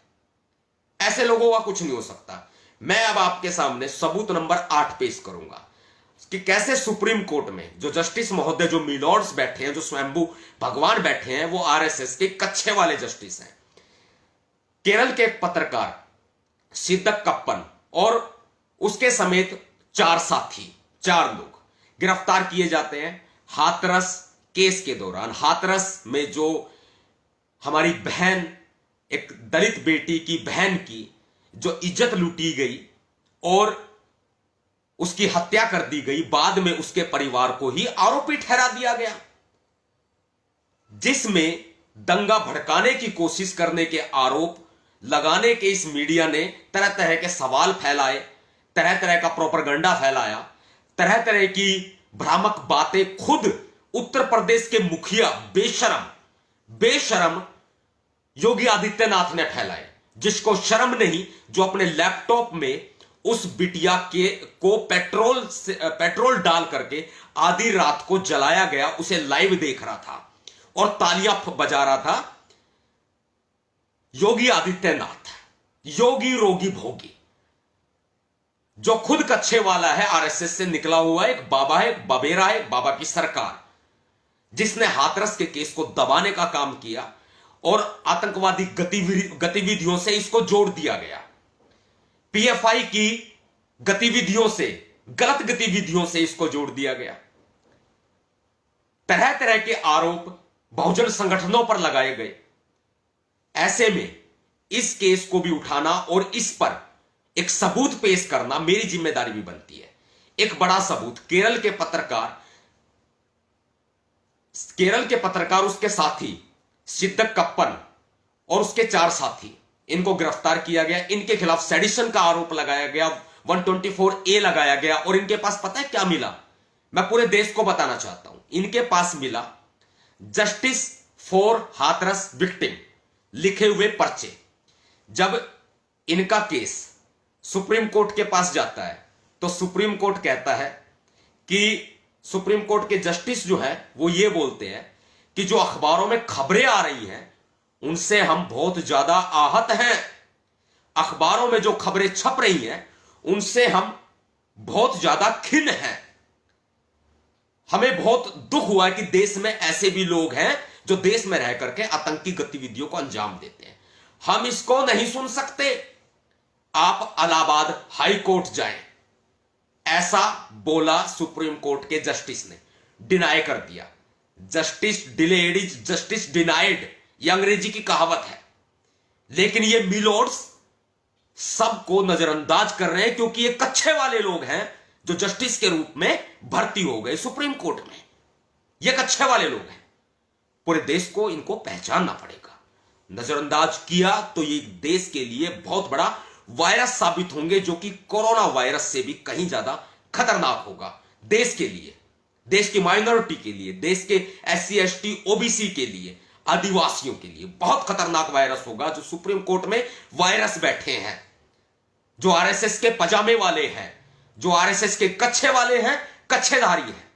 ऐसे लोगों का कुछ नहीं हो सकता। मैं अब आपके सामने सबूत नंबर 8 पेश करूंगा कि कैसे सुप्रीम कोर्ट में जो जस्टिस महोदय, जो मिलॉर्ड्स बैठे हैं, जो स्वयंभू भगवान बैठे हैं, वो आरएसएस के कच्चे वाले जस्टिस हैं। केरल के एक पत्रकार सिद्दक कप्पन और उसके समेत 4 साथी, 4 लोग गिरफ्तार किए जाते हैं हाथरस केस के दौरान। हाथरस में जो हमारी बहन, एक दलित बेटी की बहन की जो इज्जत लूटी गई और उसकी हत्या कर दी गई, बाद में उसके परिवार को ही आरोपी ठहरा दिया गया, जिसमें दंगा भड़काने की कोशिश करने के आरोप लगाने के इस मीडिया ने तरह तरह के सवाल फैलाए, तरह तरह का प्रोपेगेंडा फैलाया, तरह तरह की भ्रामक बातें खुद उत्तर प्रदेश के मुखिया बेशरम योगी आदित्यनाथ ने फैलाए, जिसको शर्म नहीं, जो अपने लैपटॉप में उस बिटिया को पेट्रोल डाल करके आधी रात को जलाया गया, उसे लाइव देख रहा था और तालियां बजा रहा था योगी आदित्यनाथ, योगी रोगी भोगी, जो खुद कच्चे वाला है, आरएसएस से निकला हुआ एक बाबा है, बबेरा है, बाबा की सरकार, जिसने हाथरस के केस को दबाने का काम किया और आतंकवादी गतिविधियों से इसको जोड़ दिया गया। पीएफआई की गतिविधियों से, गलत गतिविधियों से इसको जोड़ दिया गया। तरह तरह के आरोप बहुजन संगठनों पर लगाए गए। ऐसे में इस केस को भी उठाना और इस पर एक सबूत पेश करना मेरी जिम्मेदारी भी बनती है। एक बड़ा सबूत, केरल के पत्रकार उसके साथी सिद्दक कप्पन और उसके 4 साथी, इनको गिरफ्तार किया गया। इनके खिलाफ सेडिशन का आरोप लगाया गया, 124A लगाया गया। और इनके पास पता है क्या मिला? मैं पूरे देश को बताना चाहता हूं। इनके पास मिला जस्टिस फॉर हाथरस विक्टिम लिखे हुए पर्चे। जब इनका केस सुप्रीम कोर्ट के पास जाता है तो सुप्रीम कोर्ट कहता है कि सुप्रीम कोर्ट के जस्टिस जो है वो ये बोलते हैं कि जो अखबारों में खबरें आ रही हैं उनसे हम बहुत ज्यादा आहत हैं। अखबारों में जो खबरें छप रही हैं उनसे हम बहुत ज्यादा खिन्न हैं। हमें बहुत दुख हुआ है कि देश में ऐसे भी लोग हैं जो देश में रह करके आतंकी गतिविधियों को अंजाम देते हैं। हम इसको नहीं सुन सकते। आप इलाहाबाद हाई कोर्ट जाएं। ऐसा बोला सुप्रीम कोर्ट के जस्टिस ने, डिनाई कर दिया। Justice delayed is justice denied, ये अंग्रेजी की कहावत है। लेकिन ये मिलोड्स सबको नजरअंदाज कर रहे हैं क्योंकि ये कच्चे वाले लोग हैं जो जस्टिस के रूप में भर्ती हो गए सुप्रीम कोर्ट में। ये कच्चे वाले लोग हैं। पूरे देश को इनको पहचानना पड़ेगा। नजरअंदाज किया तो ये देश के लिए बहुत बड़ा वायरस साबित होंगे, जो कि कोरोना वायरस से भी कहीं ज्यादा खतरनाक होगा देश के लिए, देश की माइनॉरिटी के लिए, देश के SC ST OBC के लिए, आदिवासियों के लिए बहुत खतरनाक वायरस होगा। जो सुप्रीम कोर्ट में वायरस बैठे हैं, जो RSS के पजामे वाले हैं, जो RSS के कच्छे वाले हैं, कच्छेधारी हैं,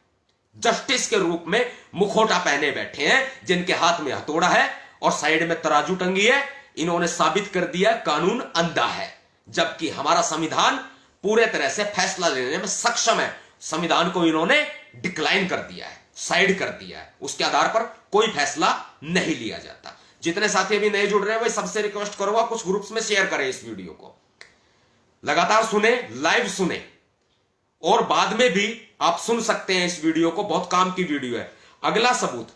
जस्टिस के रूप में मुखौटा पहने बैठे हैं, जिनके हाथ में हथौड़ा है और साइड में तराजू टंगी है। इन्होंने साबित कर दिया कानून अंधा है, जबकि हमारा संविधान पूरे तरह से फैसला लेने में सक्षम है। संविधान को इन्होंने डिक्लाइन कर दिया है, साइड कर दिया है। उसके आधार पर कोई फैसला नहीं लिया जाता। जितने साथी अभी नए जुड़ रहे हैं वही सबसे रिक्वेस्ट करूंगा कुछ ग्रुप्स में शेयर करें इस वीडियो को, लगातार सुने, लाइव सुने, और बाद में भी आप सुन सकते हैं इस वीडियो को। बहुत काम की वीडियो है। अगला सबूत,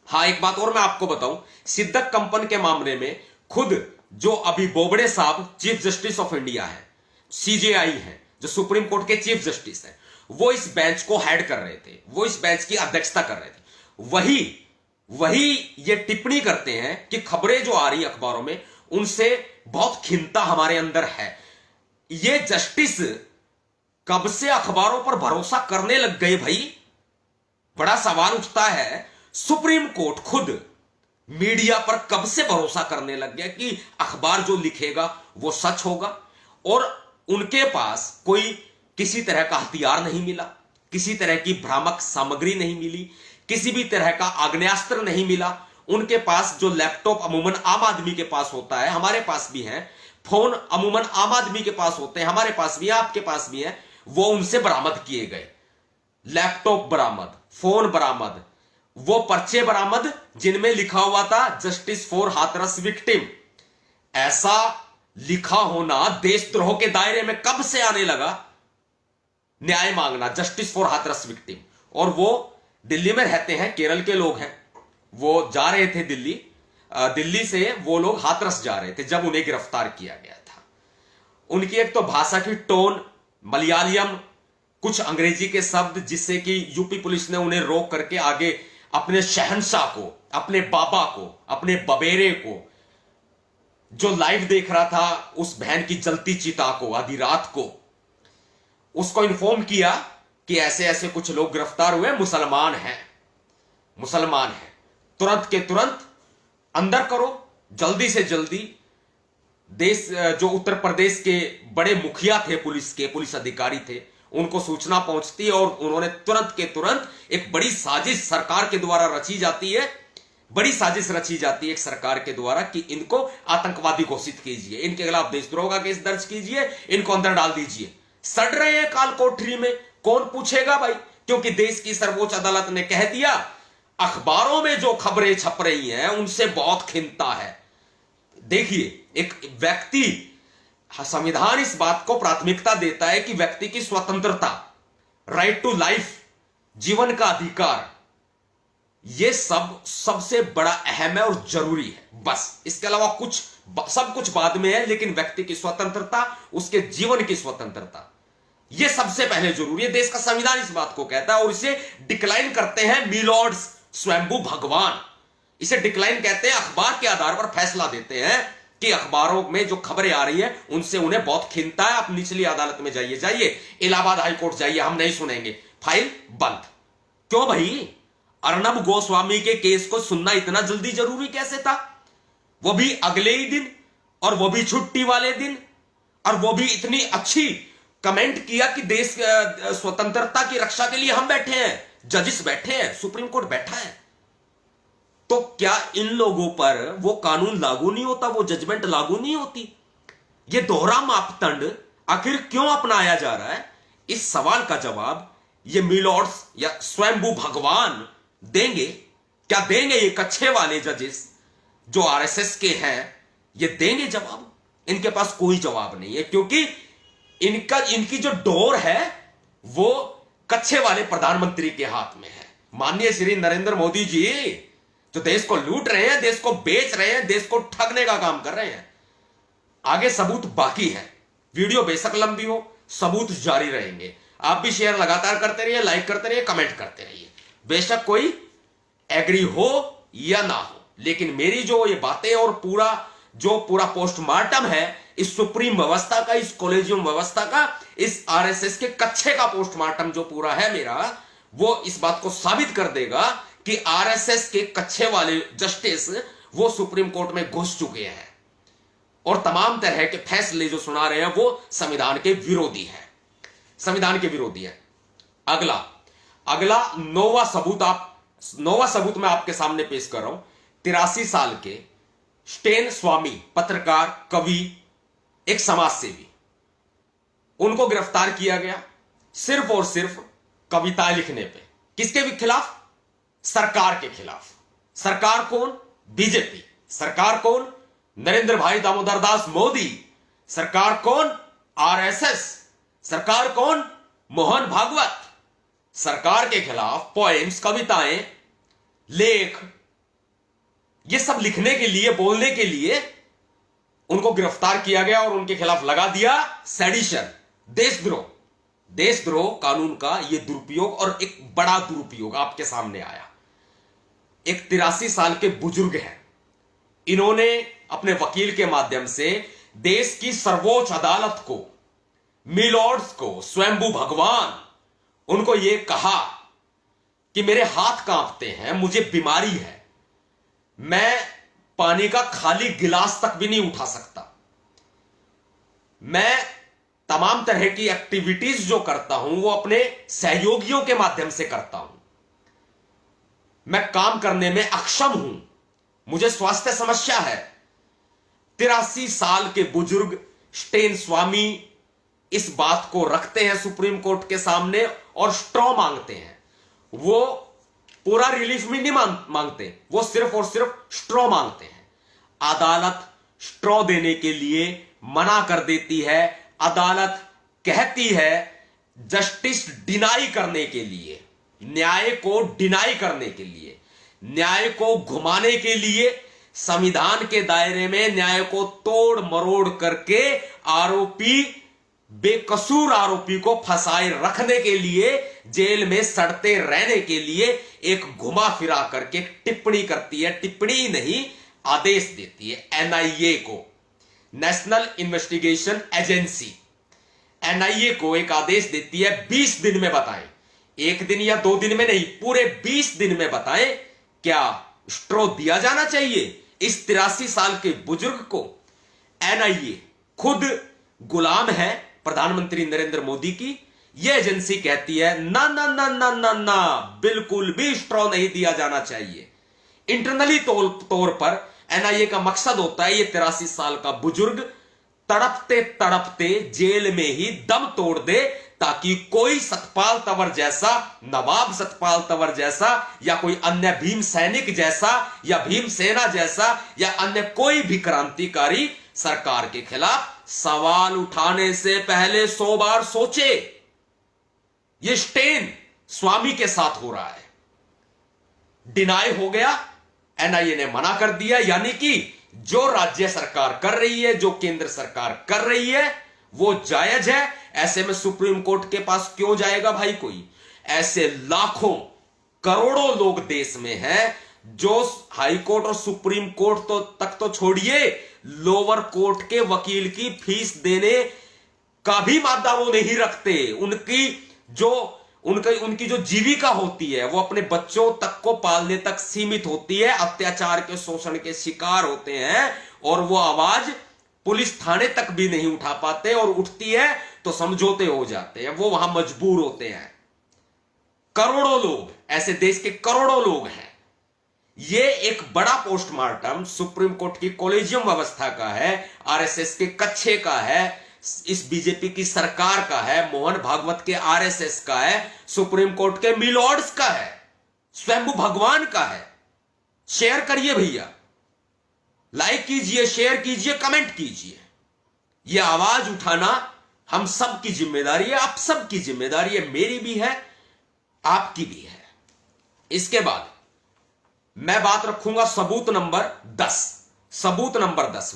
हाँ एक बात और मैं आपको बताऊं, सिद्दक कप्पन के मामले में खुद जो अभी बोबड़े साहब चीफ जस्टिस ऑफ इंडिया है, CJI है, जो सुप्रीम कोर्ट के चीफ जस्टिस है, वो इस बेंच को हेड कर रहे थे, वो इस बेंच की अध्यक्षता कर रहे थे। वही ये टिप्पणी करते हैं कि खबरें जो आ रही अखबारों में उनसे बहुत खिन्नता हमारे अंदर है। ये जस्टिस कब से अखबारों पर भरोसा करने लग गए भाई? बड़ा सवाल उठता है। सुप्रीम कोर्ट खुद मीडिया पर कब से भरोसा करने लग गया कि अखबार जो लिखेगा वो सच होगा? और उनके पास कोई किसी तरह का हथियार नहीं मिला, किसी तरह की भ्रामक सामग्री नहीं मिली, किसी भी तरह का आग्नेयास्त्र नहीं मिला। उनके पास जो लैपटॉप अमूमन आम आदमी के पास होता है, हमारे पास भी है, फोन अमूमन आम आदमी के पास होते हैं, हमारे पास भी है, आपके पास भी है, वो उनसे बरामद किए गए। लैपटॉप बरामद, फोन बरामद, वो पर्चे बरामद जिनमें लिखा हुआ था जस्टिस फॉर हाथरस विक्टिम। ऐसा लिखा होना देशद्रोह के दायरे में कब से आने लगा? न्याय मांगना, जस्टिस फॉर हाथरस विक्टिम। और वो दिल्ली में रहते हैं, केरल के लोग हैं। वो जा रहे थे दिल्ली से वो लोग हाथरस जा रहे थे जब उन्हें गिरफ्तार किया गया था। उनकी एक तो भाषा की टोन मलयालम, कुछ अंग्रेजी के शब्द, जिससे कि यूपी पुलिस ने उन्हें रोक करके आगे अपने शहंशाह को, अपने बाबा को, अपने बबेरे को, जो लाइव देख रहा था उस बहन की जलती चिता को आधी रात को, उसको इन्फॉर्म किया कि ऐसे ऐसे कुछ लोग गिरफ्तार हुए, मुसलमान हैं, तुरंत के तुरंत अंदर करो, जल्दी से जल्दी। देश जो उत्तर प्रदेश के बड़े मुखिया थे, पुलिस अधिकारी थे, उनको सूचना पहुंचती है और उन्होंने तुरंत के तुरंत एक बड़ी साजिश सरकार के द्वारा रची जाती है, एक सरकार के द्वारा कि इनको आतंकवादी घोषित कीजिए, इनके खिलाफ देशद्रोह का केस दर्ज कीजिए, इनको अंदर डाल दीजिए। सड़ रहे हैं काल कोठरी में, कौन पूछेगा भाई? क्योंकि देश की सर्वोच्च अदालत ने कह दिया अखबारों में जो खबरें छप रही हैं उनसे बहुत खिन्नता है। देखिए, एक व्यक्ति, संविधान इस बात को प्राथमिकता देता है कि व्यक्ति की स्वतंत्रता, राइट टू लाइफ, जीवन का अधिकार, यह सब सबसे बड़ा अहम है और जरूरी है। बस इसके अलावा कुछ सब कुछ बाद में है, लेकिन व्यक्ति की स्वतंत्रता, उसके जीवन की स्वतंत्रता, यह सबसे पहले जरूरी है। देश का संविधान इस बात को कहता है, और इसे डिक्लाइन करते हैं मिलॉर्ड्स स्वयंभू भगवान। इसे डिक्लाइन कहते हैं, अखबार के आधार पर फैसला देते हैं कि अखबारों में जो खबरें आ रही है उनसे उन्हें बहुत खिंता है, आप निचली अदालत में जाइए, इलाहाबाद हाईकोर्ट जाइए, हम नहीं सुनेंगे, फाइल बंद। क्यों भाई? अर्नब गोस्वामी के केस को सुनना इतना जल्दी जरूरी कैसे था? वो भी अगले ही दिन, और वो भी छुट्टी वाले दिन, और वो भी इतनी अच्छी कमेंट किया कि देश स्वतंत्रता की रक्षा के लिए हम बैठे हैं, जजेस बैठे हैं, सुप्रीम कोर्ट बैठा है। तो क्या इन लोगों पर वो कानून लागू नहीं होता, वो जजमेंट लागू नहीं होती? ये दोहरा मापदंड आखिर क्यों अपनाया जा रहा है? इस सवाल का जवाब ये मिलॉर्ड्स या स्वयंभू भगवान देंगे। क्या देंगे ये कच्छे वाले जजेस जो आरएसएस के हैं? ये देंगे जवाब? इनके पास कोई जवाब नहीं है, क्योंकि इनकी जो डोर है वो कच्छे वाले प्रधानमंत्री के हाथ में है। माननीय श्री नरेंद्र मोदी जी, जो देश को लूट रहे हैं, देश को बेच रहे हैं, देश को ठगने का काम कर रहे हैं। आगे सबूत बाकी है, वीडियो बेशक लंबी हो, सबूत जारी रहेंगे। आप भी शेयर लगातार करते रहिए, लाइक करते रहिए, कमेंट करते रहिए। बेशक कोई एग्री हो या ना हो, लेकिन मेरी जो ये बातें और पूरा पोस्टमार्टम है इस सुप्रीम व्यवस्था का, इस कॉलेजियम व्यवस्था का, इस आरएसएस के कच्छे का पोस्टमार्टम जो पूरा है मेरा, वो इस बात को साबित कर देगा कि आरएसएस के कच्छे वाले जस्टिस वो सुप्रीम कोर्ट में घुस चुके हैं और तमाम तरह के फैसले जो सुना रहे हैं वो संविधान के विरोधी है, संविधान के विरोधी है। अगला नौवां सबूत मैं आपके सामने पेश कर रहा हूं। 83 साल के स्टेन स्वामी, पत्रकार, कवि, एक समाज सेवी, उनको गिरफ्तार किया गया सिर्फ और सिर्फ कविताएं लिखने पे। किसके भी खिलाफ? सरकार के खिलाफ। सरकार कौन? बीजेपी। सरकार कौन? नरेंद्र भाई दामोदर दास मोदी। सरकार कौन? आरएसएस। सरकार कौन? मोहन भागवत। सरकार के खिलाफ पोएम्स, कविताएं, लेख, ये सब लिखने के लिए, बोलने के लिए उनको गिरफ्तार किया गया और उनके खिलाफ लगा दिया सेडिशन, देशद्रोह। देशद्रोह कानून का यह दुरुपयोग, और एक बड़ा दुरुपयोग आपके सामने आया। एक 83 साल के बुजुर्ग हैं, इन्होंने अपने वकील के माध्यम से देश की सर्वोच्च अदालत को, मिलॉर्ड्स को, स्वयंभू भगवान, उनको यह कहा कि मेरे हाथ कांपते हैं, मुझे बीमारी है, मैं पानी का खाली गिलास तक भी नहीं उठा सकता, मैं तमाम तरह की एक्टिविटीज जो करता हूं वो अपने सहयोगियों के माध्यम से करता हूं, मैं काम करने में अक्षम हूं, मुझे स्वास्थ्य समस्या है। 83 साल के बुजुर्ग स्टेन स्वामी इस बात को रखते हैं सुप्रीम कोर्ट के सामने और स्ट्रॉ मांगते हैं। वो पूरा रिलीफ भी नहीं मांगते, वो सिर्फ और सिर्फ स्ट्रॉ मांगते हैं। अदालत स्ट्रॉ देने के लिए मना कर देती है। अदालत कहती है जस्टिस डिनाई करने के लिए, न्याय को डिनाई करने के लिए, न्याय को घुमाने के लिए, संविधान के दायरे में न्याय को तोड़ मरोड़ करके आरोपी, बेकसूर आरोपी को फंसाए रखने के लिए, जेल में सड़ते रहने के लिए एक घुमा फिरा करके टिप्पणी करती है। टिप्पणी नहीं, आदेश देती है एनआईए को, नेशनल इन्वेस्टिगेशन एजेंसी, एनआईए को एक आदेश देती है 20 दिन में बताएं, एक दिन या 2 दिन में नहीं, पूरे 20 दिन में बताएं क्या स्ट्रो दिया जाना चाहिए इस 83 साल के बुजुर्ग को। एनआईए खुद गुलाम है प्रधानमंत्री नरेंद्र मोदी की। यह एजेंसी कहती है ना ना ना ना ना ना, बिल्कुल भी स्ट्रॉ नहीं दिया जाना चाहिए। इंटरनली तौर पर एनआईए का मकसद होता है ये 83 साल का बुजुर्ग तड़पते तड़पते जेल में ही दम तोड़ दे, ताकि कोई सतपाल तंवर जैसा, नवाब सतपाल तंवर जैसा, या कोई अन्य भीम सैनिक जैसा, या भीमसेना जैसा, या अन्य कोई भी क्रांतिकारी सरकार के खिलाफ सवाल उठाने से पहले 100 बार सोचे। यह स्टेन स्वामी के साथ हो रहा है। डिनाई हो गया, एनआईए ने मना कर दिया, यानी कि जो राज्य सरकार कर रही है, जो केंद्र सरकार कर रही है, वो जायज है। ऐसे में सुप्रीम कोर्ट के पास क्यों जाएगा भाई कोई? ऐसे लाखों करोड़ों लोग देश में हैं जो हाई कोर्ट और सुप्रीम कोर्ट तक तो छोड़िए, लोअर कोर्ट के वकील की फीस देने का भी मादा वो नहीं रखते। उनकी जो जीविका होती है वो अपने बच्चों तक को पालने तक सीमित होती है, अत्याचार के, शोषण के शिकार होते हैं, और वो आवाज पुलिस थाने तक भी नहीं उठा पाते, और उठती है तो समझौते हो जाते हैं, वो वहां मजबूर होते हैं। करोड़ों लोग, ऐसे देश के करोड़ों लोग हैं। ये एक बड़ा पोस्टमार्टम सुप्रीम कोर्ट की कॉलेजियम व्यवस्था का है, आरएसएस के कच्छे का है, इस बीजेपी की सरकार का है, मोहन भागवत के आरएसएस का है, सुप्रीम कोर्ट के मिलॉर्ड्स का है, स्वयंभू भगवान का है। शेयर करिए भैया, लाइक कीजिए, शेयर कीजिए, कमेंट कीजिए। यह आवाज उठाना हम सब की जिम्मेदारी है, आप सब की जिम्मेदारी है, मेरी भी है, आपकी भी है। इसके बाद मैं बात रखूंगा सबूत नंबर 10। सबूत नंबर 10,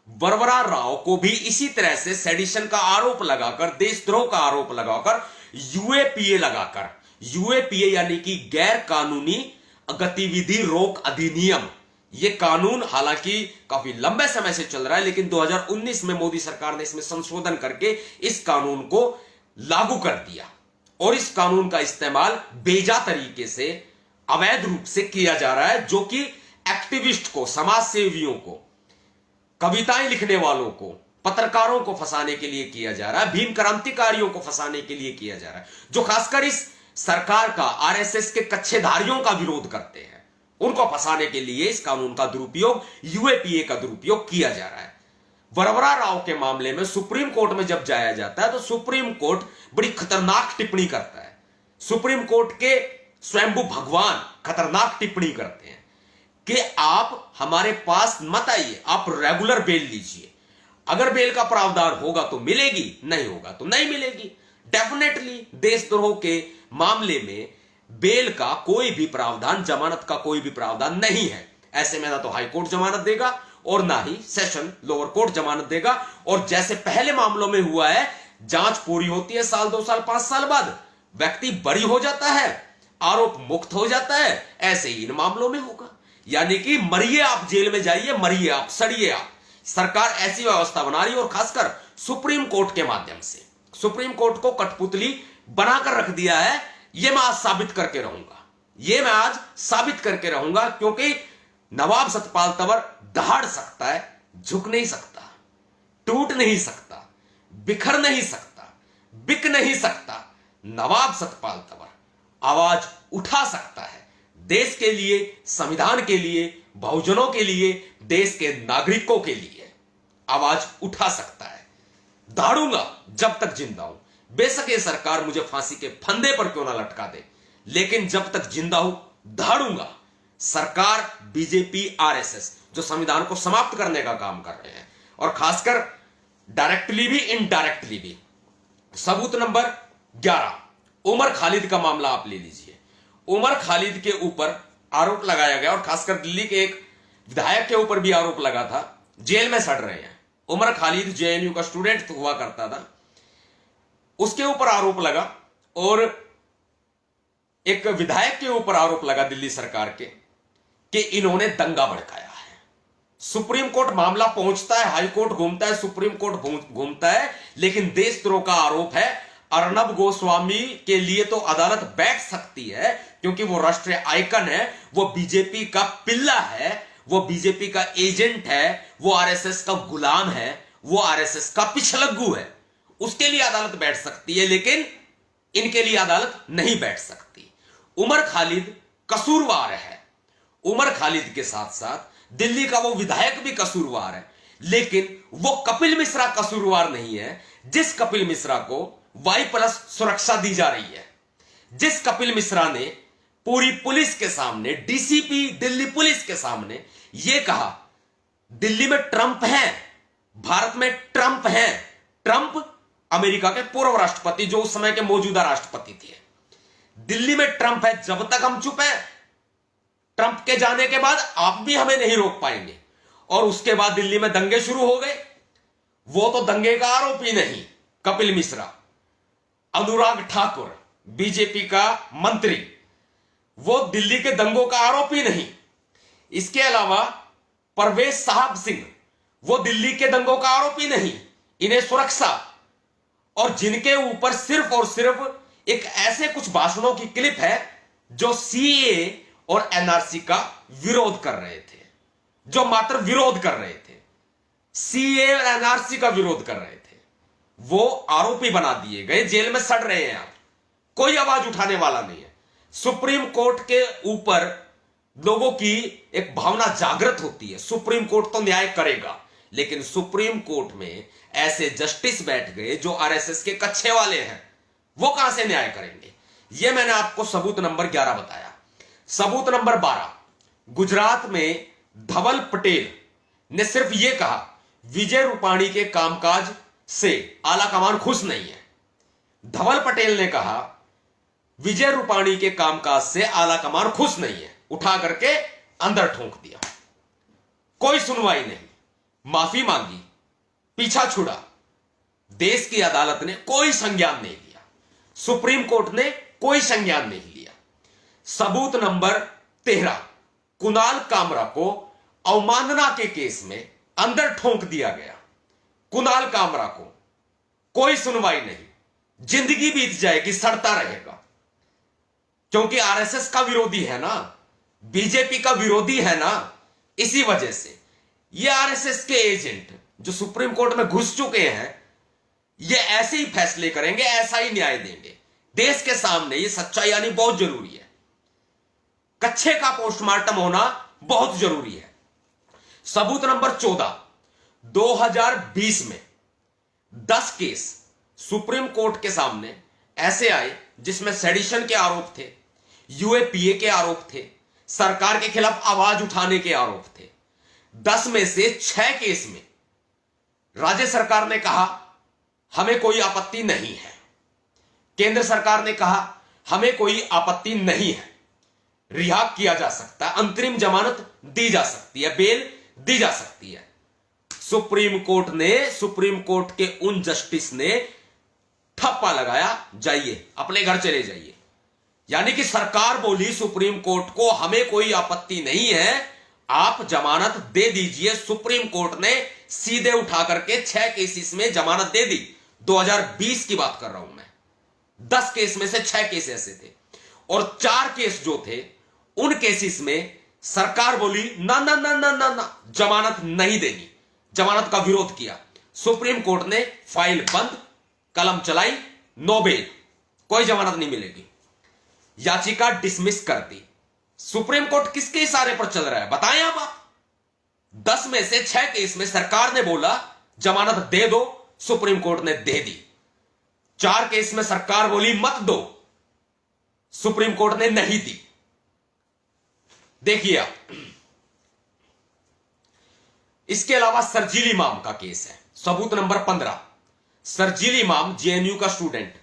वरवरा राव को भी इसी तरह से सेडिशन का आरोप लगाकर, देशद्रोह का आरोप लगाकर, यूएपीए लगाकर, यूएपीए यानी कि गैर कानूनी गतिविधि रोक अधिनियम, यह कानून हालांकि काफी लंबे समय से चल रहा है, लेकिन 2019 में मोदी सरकार ने इसमें संशोधन करके इस कानून को लागू कर दिया, और इस कानून का इस्तेमाल बेजा तरीके से, अवैध रूप से किया जा रहा है, जो कि एक्टिविस्ट को, समाज सेवियों को, कविताएं लिखने वालों को, पत्रकारों को फंसाने के लिए किया जा रहा है, भीम क्रांतिकारियों को फंसाने के लिए किया जा रहा है, जो खासकर इस सरकार का, आरएसएस के कच्छेधारियों का विरोध करते हैं, उनको फंसाने के लिए इस कानून का दुरुपयोग, यूएपीए का दुरुपयोग किया जा रहा है। वरवरा राव के मामले में सुप्रीम कोर्ट में जब जाया जाता है तो सुप्रीम कोर्ट बड़ी खतरनाक टिप्पणी करता है। सुप्रीम कोर्ट के स्वयंभू भगवान खतरनाक टिप्पणी करते हैं कि आप हमारे पास मत आइए, आप रेगुलर बेल लीजिए, अगर बेल का प्रावधान होगा तो मिलेगी, नहीं होगा तो नहीं मिलेगी। डेफिनेटली देशद्रोह के मामले में बेल का कोई भी प्रावधान, जमानत का कोई भी प्रावधान नहीं है। ऐसे में ना तो हाई कोर्ट जमानत देगा और ना ही सेशन लोअर कोर्ट जमानत देगा, और जैसे पहले मामलों में हुआ है, जांच पूरी होती है साल, 2 साल, 5 साल बाद व्यक्ति बरी हो जाता है, आरोप मुक्त हो जाता है, ऐसे ही इन मामलों में होगा। यानी कि मरिए आप, जेल में जाइए, मरिए आप, सड़िए आप। सरकार ऐसी व्यवस्था बना रही है, और खासकर सुप्रीम कोर्ट के माध्यम से सुप्रीम कोर्ट को कठपुतली बनाकर रख दिया है। यह मैं आज साबित करके रहूंगा, यह मैं आज साबित करके रहूंगा, क्योंकि नवाब सतपाल तंवर दहाड़ सकता है, झुक नहीं सकता, टूट नहीं सकता, बिखर नहीं सकता, बिक नहीं सकता। नवाब सतपाल तंवर आवाज उठा सकता है, देश के लिए, संविधान के लिए, बहुजनों के लिए, देश के नागरिकों के लिए आवाज उठा सकता है। दहाड़ूंगा जब तक जिंदा हूं, बेशक ये सरकार मुझे फांसी के फंदे पर क्यों ना लटका दे, लेकिन जब तक जिंदा हूं दहाड़ूंगा। सरकार, बीजेपी, आरएसएस जो संविधान को समाप्त करने का काम कर रहे हैं, और खासकर डायरेक्टली भी, इनडायरेक्टली भी। सबूत नंबर 11, उमर खालिद का मामला आप ले लीजिए। उमर खालिद के ऊपर आरोप लगाया गया, और खासकर दिल्ली के एक विधायक के ऊपर भी आरोप लगा था, जेल में सड़ रहे हैं। उमर खालिद जेएनयू का स्टूडेंट हुआ करता था, उसके ऊपर आरोप लगा, और एक विधायक के ऊपर आरोप लगा दिल्ली सरकार के कि इन्होंने दंगा भड़काया है। सुप्रीम कोर्ट मामला पहुंचता है, हाई कोर्ट घूमता है, सुप्रीम कोर्ट घूमता है, लेकिन देशद्रोह का आरोप है। अर्नब गोस्वामी के लिए तो अदालत बैठ सकती है, क्योंकि वो राष्ट्रीय आइकन है, वो बीजेपी का पिल्ला है, वो बीजेपी का एजेंट है, वो आरएसएस का गुलाम है, वो आरएसएस का पिछलग्गू है। उसके लिए अदालत बैठ सकती है, लेकिन इनके लिए अदालत नहीं बैठ सकती। उमर खालिद कसूरवार है। उमर खालिद के साथ साथ दिल्ली का वो विधायक भी कसूरवार है, लेकिन वो कपिल मिश्रा कसूरवार नहीं है, जिस कपिल मिश्रा को Y+ सुरक्षा दी जा रही है, जिस कपिल मिश्रा ने पूरी पुलिस के सामने, डीसीपी दिल्ली पुलिस के सामने यह कहा, दिल्ली में ट्रंप है, भारत में ट्रंप है। ट्रंप अमेरिका के पूर्व राष्ट्रपति, जो उस समय के मौजूदा राष्ट्रपति थे। दिल्ली में ट्रंप है, जब तक हम चुप हैं ट्रंप के जाने के बाद आप भी हमें नहीं रोक पाएंगे। और उसके बाद दिल्ली में दंगे शुरू हो गए। वो तो दंगे का आरोपी नहीं, कपिल मिश्रा, अनुराग ठाकुर बीजेपी का मंत्री, वो दिल्ली के दंगों का आरोपी नहीं। इसके अलावा परवेज साहब सिंह, वो दिल्ली के दंगों का आरोपी नहीं। इन्हें सुरक्षा, और जिनके ऊपर सिर्फ और सिर्फ एक ऐसे कुछ भाषणों की क्लिप है जो सीए और एनआरसी का विरोध कर रहे थे, जो मात्र विरोध कर रहे थे, सीए और एनआरसी का विरोध कर रहे थे, वो आरोपी बना दिए गए, जेल में सड़ रहे हैं। आप कोई आवाज उठाने वाला नहीं है। सुप्रीम कोर्ट के ऊपर लोगों की एक भावना जागृत होती है, सुप्रीम कोर्ट तो न्याय करेगा, लेकिन सुप्रीम कोर्ट में ऐसे जस्टिस बैठ गए जो आरएसएस के कच्छे वाले हैं, वो कहां से न्याय करेंगे। यह मैंने आपको सबूत नंबर 11 बताया। सबूत नंबर 12, गुजरात में धवल पटेल ने सिर्फ यह कहा विजय रूपाणी के कामकाज से आला कमान खुश नहीं है। धवल पटेल ने कहा विजय रूपाणी के कामकाज से आला कमान खुश नहीं है, उठा करके अंदर ठोंक दिया। कोई सुनवाई नहीं, माफी मांगी, पीछा छुड़ा। देश की अदालत ने कोई संज्ञान नहीं लिया, सुप्रीम कोर्ट ने कोई संज्ञान नहीं लिया। सबूत नंबर 13, कुणाल कामरा को अवमानना के केस में अंदर ठोंक दिया गया। कुणाल कामरा को कोई सुनवाई नहीं, जिंदगी बीत जाएगी, सड़ता रहेगा, क्योंकि आरएसएस का विरोधी है ना, बीजेपी का विरोधी है ना। इसी वजह से ये आरएसएस के एजेंट जो सुप्रीम कोर्ट में घुस चुके हैं, ये ऐसे ही फैसले करेंगे, ऐसा ही न्याय देंगे। देश के सामने ये सच्चाई आनी बहुत जरूरी है। कच्छे का पोस्टमार्टम होना बहुत जरूरी है। सबूत नंबर 14, 2020 में 10 केस सुप्रीम कोर्ट के सामने ऐसे आए जिसमें सेडिशन के आरोप थे, यूएपीए के आरोप थे, सरकार के खिलाफ आवाज उठाने के आरोप थे। 10 में से 6 केस में राज्य सरकार ने कहा हमें कोई आपत्ति नहीं है, केंद्र सरकार ने कहा हमें कोई आपत्ति नहीं है, रिहा किया जा सकता है, अंतरिम जमानत दी जा सकती है, बेल दी जा सकती है। सुप्रीम कोर्ट के उन जस्टिस ने ठप्पा लगाया, जाइए अपने घर चले जाइए। यानी कि सरकार बोली सुप्रीम कोर्ट को हमें कोई आपत्ति नहीं है, आप जमानत दे दीजिए। सुप्रीम कोर्ट ने सीधे उठा करके 6 केसेस में जमानत दे दी। 2020 की बात कर रहा हूं मैं। 10 केस में से 6 केस ऐसे थे, और 4 केस जो थे उन केसेस में सरकार बोली ना ना ना ना ना ना, जमानत नहीं देनी, जमानत का विरोध किया। सुप्रीम कोर्ट ने फाइल बंद, कलम चलाई, नो बेल, कोई जमानत नहीं मिलेगी, याचिका डिसमिस कर दी। सुप्रीम कोर्ट किसके इशारे पर चल रहा है बताएं आप। 10 में से 6 केस में सरकार ने बोला जमानत दे दो, सुप्रीम कोर्ट ने दे दी। 4 केस में सरकार बोली मत दो, सुप्रीम कोर्ट ने नहीं दी। देखिए आप, इसके अलावा सरजील इमाम का केस है, सबूत नंबर 15। सरजील इमाम जेएनयू का स्टूडेंट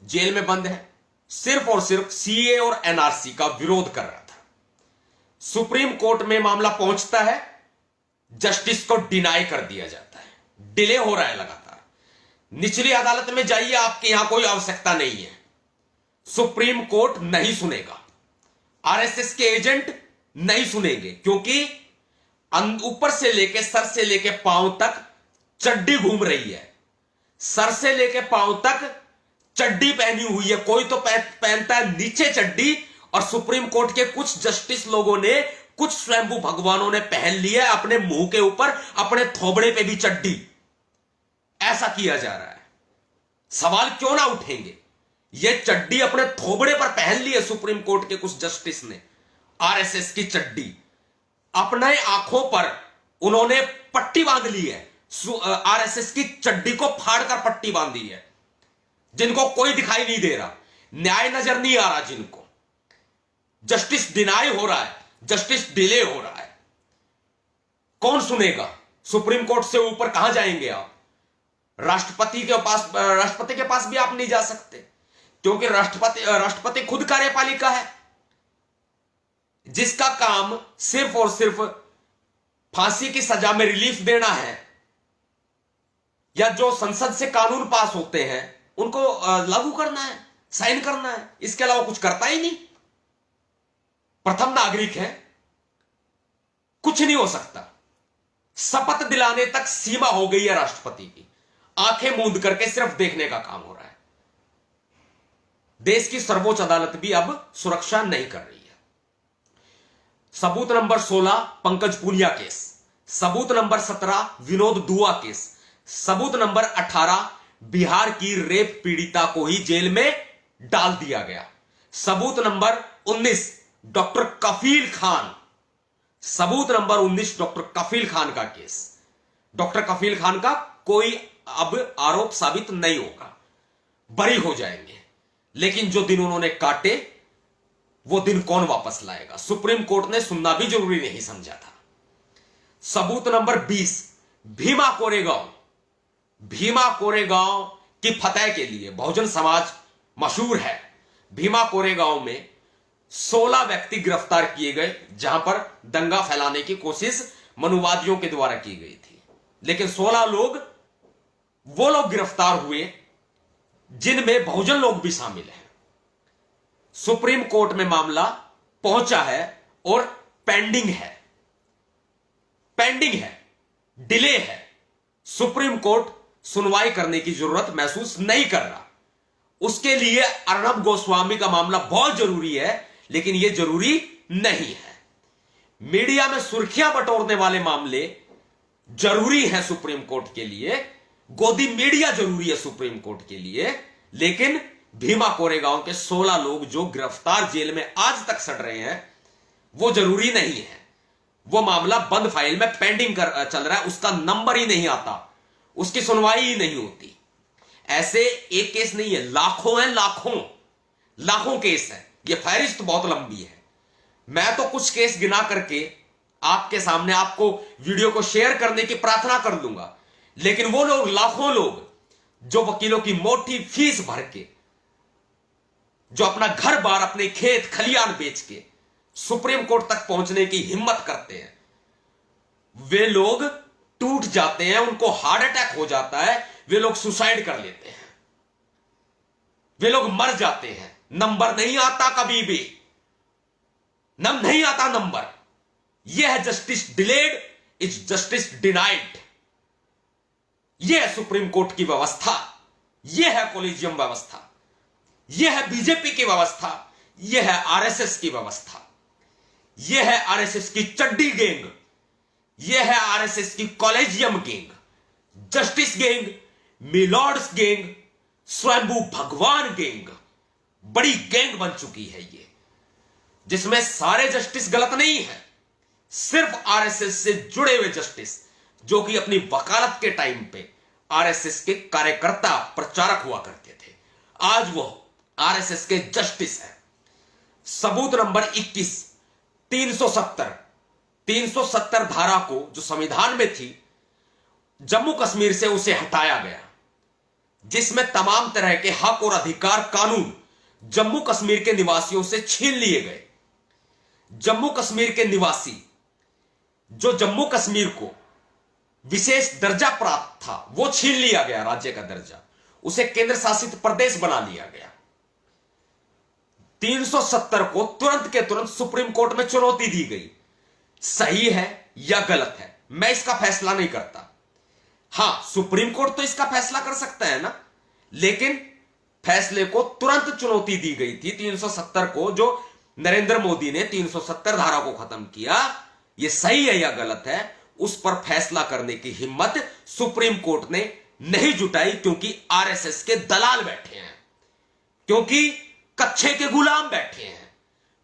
जेल में बंद है, सिर्फ और सिर्फ सीए और एनआरसी का विरोध कर रहा था। सुप्रीम कोर्ट में मामला पहुंचता है, जस्टिस को डिनाई कर दिया जाता है, डिले हो रहा है लगातार। निचली अदालत में जाइए, आपके यहां कोई आवश्यकता नहीं है, सुप्रीम कोर्ट नहीं सुनेगा, आरएसएस के एजेंट नहीं सुनेंगे, क्योंकि ऊपर से लेके सर से लेके पांव तक चड्डी घूम रही है, सर से लेके पांव तक चड्डी पहनी हुई है। कोई तो पहनता है नीचे चड्डी, और सुप्रीम कोर्ट के कुछ जस्टिस लोगों ने, कुछ स्वयंभू भगवानों ने पहन लिया अपने मुंह के ऊपर, अपने थोबड़े पे भी चड्डी। ऐसा किया जा रहा है। सवाल क्यों ना उठेंगे, यह चड्डी अपने थोबड़े पर पहन ली है सुप्रीम कोर्ट के कुछ जस्टिस ने, आरएसएस की चड्डी। अपने आंखों पर उन्होंने पट्टी बांध ली है, आरएसएस की चड्डी को फाड़कर पट्टी बांधी है, जिनको कोई दिखाई नहीं दे रहा, न्याय नजर नहीं आ रहा, जिनको जस्टिस डिनाई हो रहा है, जस्टिस डिले हो रहा है। कौन सुनेगा? सुप्रीम कोर्ट से ऊपर कहां जाएंगे आप? राष्ट्रपति के पास भी आप नहीं जा सकते, क्योंकि राष्ट्रपति खुद कार्यपालिका है। जिसका काम सिर्फ और सिर्फ फांसी की सजा में रिलीफ देना है, या जो संसद से कानून पास होते हैं उनको लागू करना है, साइन करना है, इसके अलावा कुछ करता ही नहीं। प्रथम नागरिक है, कुछ नहीं हो सकता। शपथ दिलाने तक सीमा हो गई है राष्ट्रपति की, आंखें मूंद करके सिर्फ देखने का काम हो रहा है। देश की सर्वोच्च अदालत भी अब सुरक्षा नहीं कर रही है। सबूत नंबर 16 पंकज पुनिया केस, सबूत नंबर 17 विनोद दुआ केस, सबूत नंबर 18 बिहार की रेप पीड़िता को ही जेल में डाल दिया गया, सबूत नंबर 19 डॉक्टर कफील खान, सबूत नंबर 19 डॉक्टर कफील खान का केस। डॉक्टर कफील खान का कोई अब आरोप साबित नहीं होगा, बरी हो जाएंगे। लेकिन जो दिन उन्होंने काटे वो दिन कौन वापस लाएगा, सुप्रीम कोर्ट ने सुनना भी जरूरी नहीं समझा था। सबूत नंबर 20 भीमा कोरेगांव, भीमा कोरेगांव की फतह के लिए बहुजन समाज मशहूर है। भीमा कोरेगांव में 16 व्यक्ति गिरफ्तार किए गए, जहां पर दंगा फैलाने की कोशिश मनुवादियों के द्वारा की गई थी। लेकिन 16 लोग वो लोग गिरफ्तार हुए जिनमें बहुजन लोग भी शामिल हैं। सुप्रीम कोर्ट में मामला पहुंचा है और पेंडिंग है, डिले है। सुप्रीम कोर्ट सुनवाई करने की जरूरत महसूस नहीं कर रहा। उसके लिए अर्नब गोस्वामी का मामला बहुत जरूरी है, लेकिन यह जरूरी नहीं है। मीडिया में सुर्खियां बटोरने वाले मामले जरूरी हैं सुप्रीम कोर्ट के लिए, गोदी मीडिया जरूरी है सुप्रीम कोर्ट के लिए, लेकिन भीमा कोरेगांव के 16 लोग जो गिरफ्तार जेल में आज तक सड़ रहे हैं वो जरूरी नहीं है। वो मामला बंद फाइल में पेंडिंग चल रहा है, उसका नंबर ही नहीं आता, उसकी सुनवाई ही नहीं होती। ऐसे एक केस नहीं है, लाखों हैं, लाखों केस है। ये फहरिस्त बहुत लंबी है। मैं तो कुछ केस गिना करके आपके सामने आपको वीडियो को शेयर करने की प्रार्थना कर दूंगा, लेकिन वो लोग, लाखों लोग जो वकीलों की मोटी फीस भर के, जो अपना घर बार, अपने खेत खलियान बेच के सुप्रीम कोर्ट तक पहुंचने की हिम्मत करते हैं, वे लोग टूट जाते हैं, उनको हार्ट अटैक हो जाता है, वे लोग सुसाइड कर लेते हैं, वे लोग मर जाते हैं। नंबर नहीं आता कभी भी, नहीं आता नंबर। यह है justice delayed is justice denied. यह है सुप्रीम कोर्ट की व्यवस्था, यह है कॉलेजियम व्यवस्था, यह है बीजेपी की व्यवस्था, यह है आरएसएस की व्यवस्था, यह है आरएसएस की चड्डी गैंग, यह है आरएसएस की collegium gang, justice gang, milords gang, स्वयंभू भगवान गैंग। बड़ी गैंग बन चुकी है ये, जिसमें सारे जस्टिस गलत नहीं है, सिर्फ आरएसएस से जुड़े हुए जस्टिस, जो कि अपनी वकालत के टाइम पे आरएसएस के कार्यकर्ता, प्रचारक हुआ करते थे, आज वो आरएसएस के जस्टिस है। सबूत नंबर 21 370 धारा को, जो संविधान में थी, जम्मू कश्मीर से उसे हटाया गया, जिसमें तमाम तरह के हक और अधिकार कानून जम्मू कश्मीर के निवासियों से छीन लिए गए। जम्मू कश्मीर के निवासी, जो जम्मू कश्मीर को विशेष दर्जा प्राप्त था, वो छीन लिया गया, राज्य का दर्जा, उसे केंद्र शासित प्रदेश बना लिया गया। 370 को तुरंत के तुरंत सुप्रीम कोर्ट में चुनौती दी गई। सही है या गलत है, मैं इसका फैसला नहीं करता। हां, सुप्रीम कोर्ट तो इसका फैसला कर सकता है ना, लेकिन फैसले को तुरंत चुनौती दी गई थी। 370 को, जो नरेंद्र मोदी ने 370 धारा को खत्म किया, यह सही है या गलत है, उस पर फैसला करने की हिम्मत सुप्रीम कोर्ट ने नहीं जुटाई, क्योंकि आरएसएस के दलाल बैठे हैं, क्योंकि कच्छे के गुलाम बैठे हैं,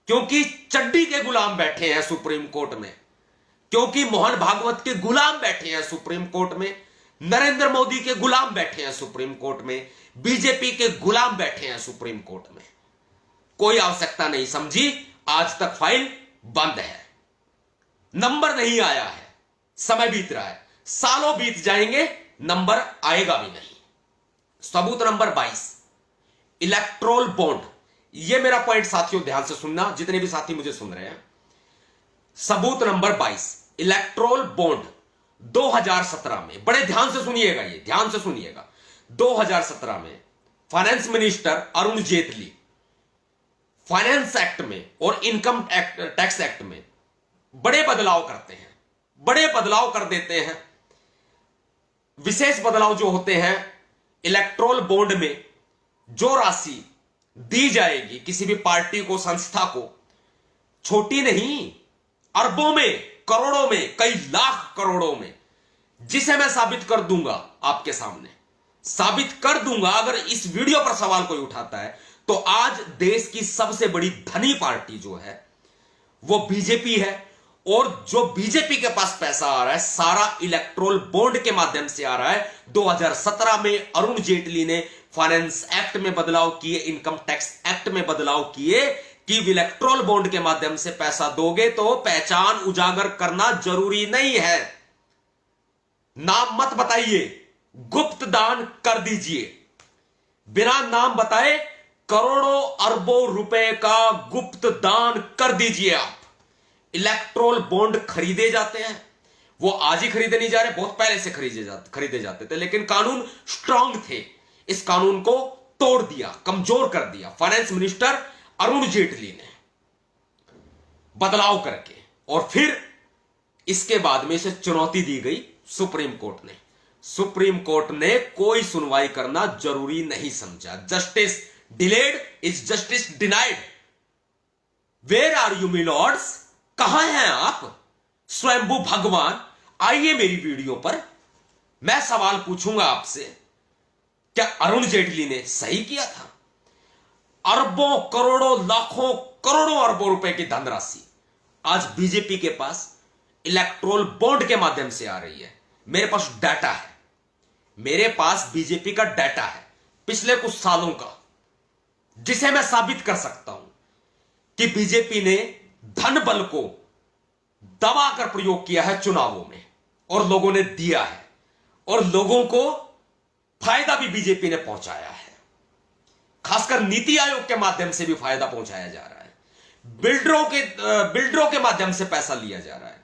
क्योंकि चड्डी के गुलाम बैठे हैं सुप्रीम कोर्ट में, क्योंकि मोहन भागवत के गुलाम बैठे हैं सुप्रीम कोर्ट में, नरेंद्र मोदी के गुलाम बैठे हैं सुप्रीम कोर्ट में, बीजेपी के गुलाम बैठे हैं सुप्रीम कोर्ट में। कोई आवश्यकता नहीं समझी, आज तक फाइल बंद है, नंबर नहीं आया है, समय बीत रहा है, सालों बीत जाएंगे, नंबर आएगा भी नहीं। सबूत नंबर 22 इलेक्ट्रोल बॉन्ड। यह मेरा पॉइंट साथियों ध्यान से सुनना, जितने भी साथी मुझे सुन रहे हैं, सबूत नंबर 22, इलेक्ट्रोल बॉन्ड 2017 में, बड़े ध्यान से सुनिएगा, ये ध्यान से सुनिएगा, 2017 में finance minister Arun Jaitley finance act में और इनकम टैक्स एक्ट में बड़े बदलाव करते हैं, बड़े बदलाव कर देते हैं। विशेष बदलाव जो होते हैं, इलेक्ट्रोल बॉन्ड में जो राशि दी जाएगी किसी भी पार्टी को, संस्था को, छोटी नहीं, अरबों में, करोड़ों में, कई लाख करोड़ों में, जिसे मैं साबित कर दूंगा, आपके सामने साबित कर दूंगा। अगर इस वीडियो पर सवाल कोई उठाता है तो आज देश की सबसे बड़ी धनी पार्टी जो है वो बीजेपी है, और जो बीजेपी के पास पैसा आ रहा है सारा इलेक्ट्रोल बॉन्ड के माध्यम से आ रहा है। 2017 में अरुण जेटली ने फाइनेंस एक्ट में बदलाव किए, इनकम टैक्स एक्ट में बदलाव किए कि इलेक्ट्रोल बॉन्ड के माध्यम से पैसा दोगे तो पहचान उजागर करना जरूरी नहीं है, नाम मत बताइए, गुप्त दान कर दीजिए, बिना नाम बताए करोड़ों अरबों रुपए का गुप्त दान कर दीजिए आप। इलेक्ट्रोल बॉन्ड खरीदे जाते हैं, वो आज ही खरीदे नहीं जा रहे, बहुत पहले से खरीदे जाते थे, लेकिन कानून स्ट्रांग थे। इस कानून को तोड़ दिया, कमजोर कर दिया फाइनेंस मिनिस्टर अरुण जेटली ने बदलाव करके, और फिर इसके बाद में इसे चुनौती दी गई सुप्रीम कोर्ट ने। सुप्रीम कोर्ट ने कोई सुनवाई करना जरूरी नहीं समझा। Justice delayed is justice denied. Where are you my lords, कहां हैं आप स्वयंभू भगवान? आइए मेरी वीडियो पर, मैं सवाल पूछूंगा आपसे, क्या अरुण जेटली ने सही किया था? अरबों, करोड़ों, लाखों, करोड़ों अरबों रुपए की धनराशि आज बीजेपी के पास इलेक्ट्रोल बॉन्ड के माध्यम से आ रही है। मेरे पास डाटा है, मेरे पास बीजेपी का डाटा है पिछले कुछ सालों का, जिसे मैं साबित कर सकता हूं कि बीजेपी ने धन बल को दबाकर प्रयोग किया है चुनावों में, और लोगों ने दिया है, और लोगों को फायदा भी बीजेपी ने पहुंचाया है। खासकर नीति आयोग के माध्यम से भी फायदा पहुंचाया जा रहा है, बिल्डरों के माध्यम से पैसा लिया जा रहा है,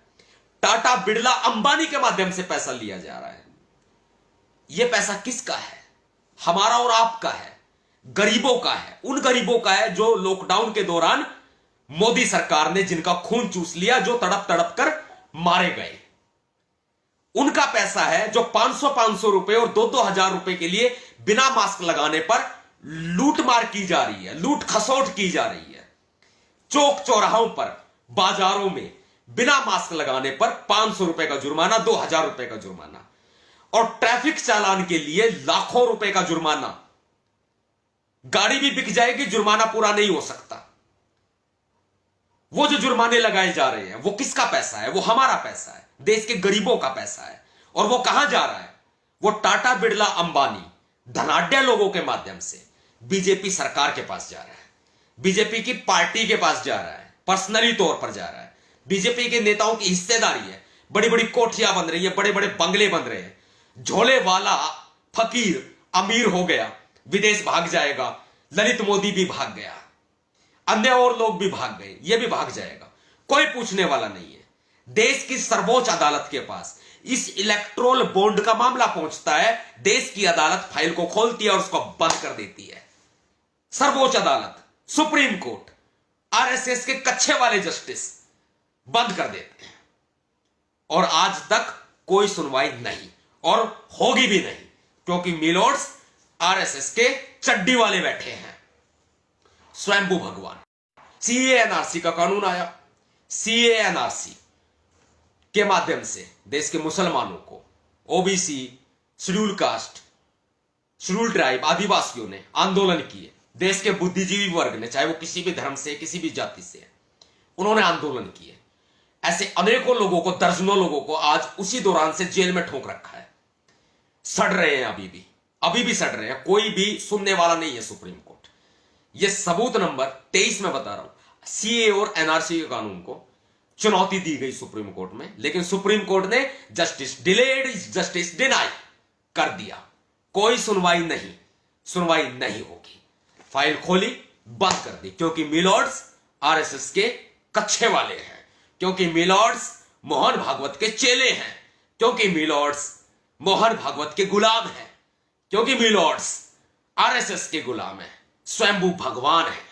टाटा, बिरला, अंबानी के माध्यम से पैसा लिया जा रहा है। यह पैसा किसका है? हमारा और आपका है, गरीबों का है, उन गरीबों का है जो लॉकडाउन के दौरान मोदी सरकार ने जिनका खून चूस लिया, जो तड़प तड़प कर मारे गए, उनका पैसा है। जो 500 रुपए और 2-2 हजार रुपए के लिए बिना मास्क लगाने पर लूटमार की जा रही है, लूट खसोट की जा रही है। चौक चौराहों पर, बाजारों में बिना मास्क लगाने पर 500 रुपए का जुर्माना, 2000 रुपए का जुर्माना, और ट्रैफिक चालान के लिए लाखों रुपए का जुर्माना। गाड़ी भी बिक जाएगी, जुर्माना पूरा नहीं हो सकता। वो जो जुर्माने लगाए जा रहे हैं वो किसका पैसा है? वो हमारा पैसा है, देश के गरीबों का पैसा है। और वो कहां जा रहा है? वो टाटा, बिरला, अंबानी, धनाढ्य लोगों के माध्यम से बीजेपी सरकार के पास जा रहा है, बीजेपी की पार्टी के पास जा रहा है, पर्सनली तौर पर जा रहा है। बीजेपी के नेताओं की हिस्सेदारी है, बड़ी बड़ी कोठियां बन रही है, बड़े बड़े बंगले बन रहे हैं। झोले वाला फकीर अमीर हो गया, विदेश भाग जाएगा, ललित मोदी भी भाग गया, अन्य और लोग भी भाग गए, ये भी भाग जाएगा, कोई पूछने वाला नहीं है। देश की सर्वोच्च अदालत के पास इस इलेक्ट्रोल बॉन्ड का मामला पहुंचता है, देश की अदालत फाइल को खोलती है और उसको बंद कर देती है। सर्वोच्च अदालत, सुप्रीम कोर्ट, आरएसएस के कच्चे वाले जस्टिस बंद कर देते हैं, और आज तक कोई सुनवाई नहीं, और होगी भी नहीं, क्योंकि मिलोर्ड्स आरएसएस के चड्डी वाले बैठे हैं। स्वयंभू भगवान। सीए एनआरसी का कानून आया, सीए एनआरसी के माध्यम से देश के मुसलमानों को, OBC, schedule caste, schedule tribe, आदिवासियों ने आंदोलन किए। देश के बुद्धिजीवी वर्ग ने, चाहे वो किसी भी धर्म से, किसी भी जाति से, उन्होंने आंदोलन किए। ऐसे अनेकों लोगों को, दर्जनों लोगों को आज उसी दौरान से जेल में ठोक रखा है। सड़ रहे हैं, अभी भी सड़ रहे हैं, कोई भी सुनने वाला नहीं है सुप्रीम कोर्ट। यह सबूत नंबर 23 में बता रहा हूं। सीए और एनआरसी के कानून को चुनौती दी गई सुप्रीम कोर्ट में, लेकिन सुप्रीम कोर्ट ने जस्टिस डिलेड जस्टिस डिनाई कर दिया। कोई सुनवाई नहीं होगी। फाइल खोली, बंद कर दी, क्योंकि मिलोर्ड्स आरएसएस के कच्चे वाले हैं। क्योंकि मिलॉर्ड्स मोहन भागवत के चेले हैं, क्योंकि मिलॉर्ड्स मोहन भागवत के गुलाम हैं, क्योंकि मिलॉर्ड्स आरएसएस के गुलाम हैं, स्वयंभू भगवान है,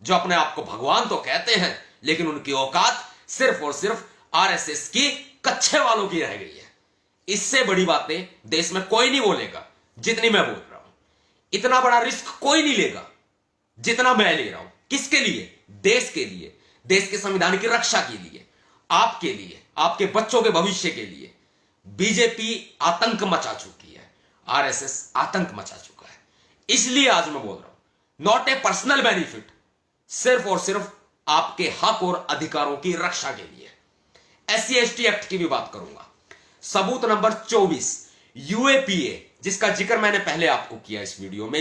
जो अपने आप को भगवान तो कहते हैं लेकिन उनकी औकात सिर्फ और सिर्फ आरएसएस की कच्चे वालों की रह गई है। इससे बड़ी बातें देश में कोई नहीं बोलेगा जितनी मैं बोल रहा हूं। इतना बड़ा रिस्क कोई नहीं लेगा जितना मैं ले रहा हूं। किसके लिए? देश के लिए, देश के संविधान की रक्षा के लिए, आपके लिए, आपके बच्चों के भविष्य के लिए। बीजेपी आतंक मचा चुकी है, आरएसएस आतंक मचा चुका है। इसलिए आज मैं बोल रहा हूं, नॉट ए पर्सनल बेनिफिट, सिर्फ और सिर्फ आपके हक और अधिकारों की रक्षा के लिए। SC/ST एक्ट की भी बात करूंगा। सबूत नंबर 24, यूएपीए, जिसका जिक्र मैंने पहले आपको किया इस वीडियो में।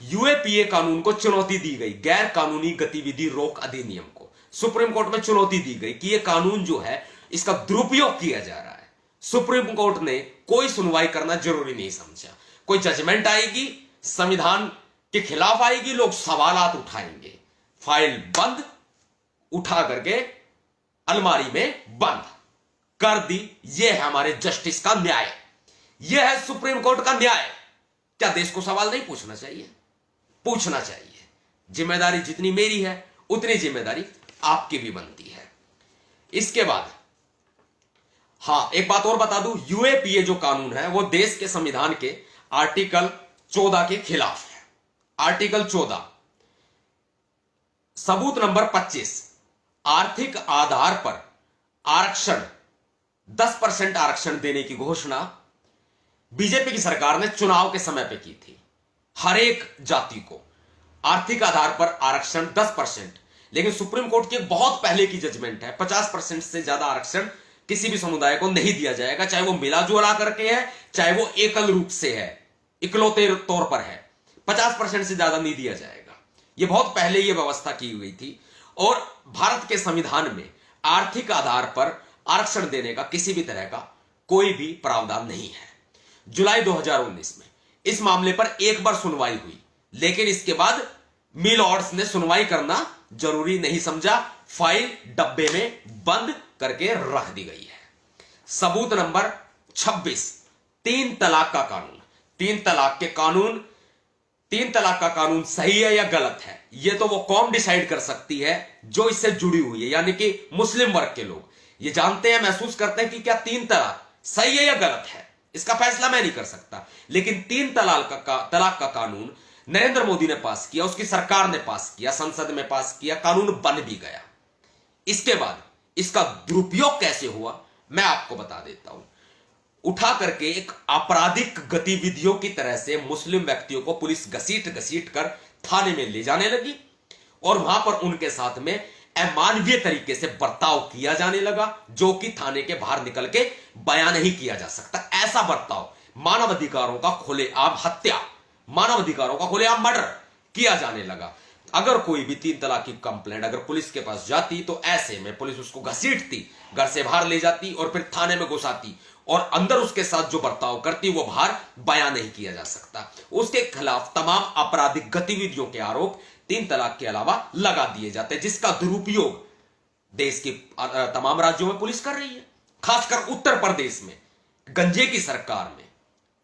यूएपीए कानून को चुनौती दी गई, गैर कानूनी गतिविधि रोक अधिनियम को सुप्रीम कोर्ट में चुनौती दी गई कि यह कानून जो है इसका दुरुपयोग किया जा रहा है। सुप्रीम कोर्ट ने कोई सुनवाई करना जरूरी नहीं समझा। कोई जजमेंट आएगी, संविधान के खिलाफ आएगी, लोग सवालात उठाएंगे, फाइल बंद, उठा करके अलमारी में बंद कर दी। यह है हमारे जस्टिस का न्याय, यह है सुप्रीम कोर्ट का न्याय। क्या देश को सवाल नहीं पूछना चाहिए? पूछना चाहिए। जिम्मेदारी जितनी मेरी है उतनी जिम्मेदारी आपकी भी बनती है। इसके बाद हां, एक बात और बता दूं, यूएपीए जो कानून है वो देश के संविधान के आर्टिकल 14 के खिलाफ है। आर्टिकल 14। सबूत नंबर 25, आर्थिक आधार पर आरक्षण 10% आरक्षण देने की घोषणा बीजेपी की सरकार ने चुनाव के समय पे की थी। हर एक जाति को आर्थिक आधार पर आरक्षण 10%, लेकिन सुप्रीम कोर्ट की बहुत पहले की जजमेंट है 50% से ज्यादा आरक्षण किसी भी समुदाय को नहीं दिया जाएगा, चाहे वो मिला जुला करके है, चाहे वो एकल रूप से है, इकलौते तौर पर है। 50% से ज्यादा नहीं दिया जाएगा। यह बहुत पहले यह व्यवस्था की हुई थी और भारत के संविधान में आर्थिक आधार पर आरक्षण देने का किसी भी तरह का कोई भी प्रावधान नहीं है। जुलाई 2019 में इस मामले पर एक बार सुनवाई हुई, लेकिन इसके बाद मिलॉर्ड्स ने सुनवाई करना जरूरी नहीं समझा, फाइल डब्बे में बंद करके रख दी गई है। सबूत नंबर 26, 3 तलाक का कानून। 3 तलाक का कानून सही है या गलत है, यह तो वो कौम डिसाइड कर सकती है जो इससे जुड़ी हुई है, यानी कि मुस्लिम वर्ग के लोग ये जानते हैं, महसूस करते हैं कि क्या 3 तलाक सही है या गलत है। इसका फैसला मैं नहीं कर सकता, लेकिन 3 तलाक का कानून नरेंद्र मोदी ने पास किया, उसकी सरकार ने पास किया, संसद में पास किया, कानून बन भी गया। इसके बाद इसका दुरुपयोग कैसे हुआ मैं आपको बता देता हूं। उठा करके एक आपराधिक गतिविधियों की तरह से मुस्लिम व्यक्तियों को पुलिस घसीट कर थाने में ले जाने लगी और वहां पर उनके साथ में अमानवीय तरीके से बर्ताव किया जाने लगा, जो कि थाने के बाहर निकल के बयान नहीं किया जा सकता। ऐसा बर्ताव, मानव अधिकारों का खुलेआम हत्या, मानव अधिकारों का खुलेआम मर्डर किया जाने लगा। अगर कोई भी 3 तलाक की कंप्लेंट अगर पुलिस के पास जाती तो ऐसे में पुलिस उसको घसीटती, घर से बाहर ले जाती और फिर थाने में घुसाती और अंदर उसके साथ जो बर्ताव करती वो बाहर बयान नहीं किया जा सकता। उसके खिलाफ तमाम आपराधिक गतिविधियों के आरोप 3 तलाक के अलावा लगा दिए जाते हैं, जिसका दुरुपयोग देश के तमाम राज्यों में पुलिस कर रही है। खासकर उत्तर प्रदेश में गंजे की सरकार में,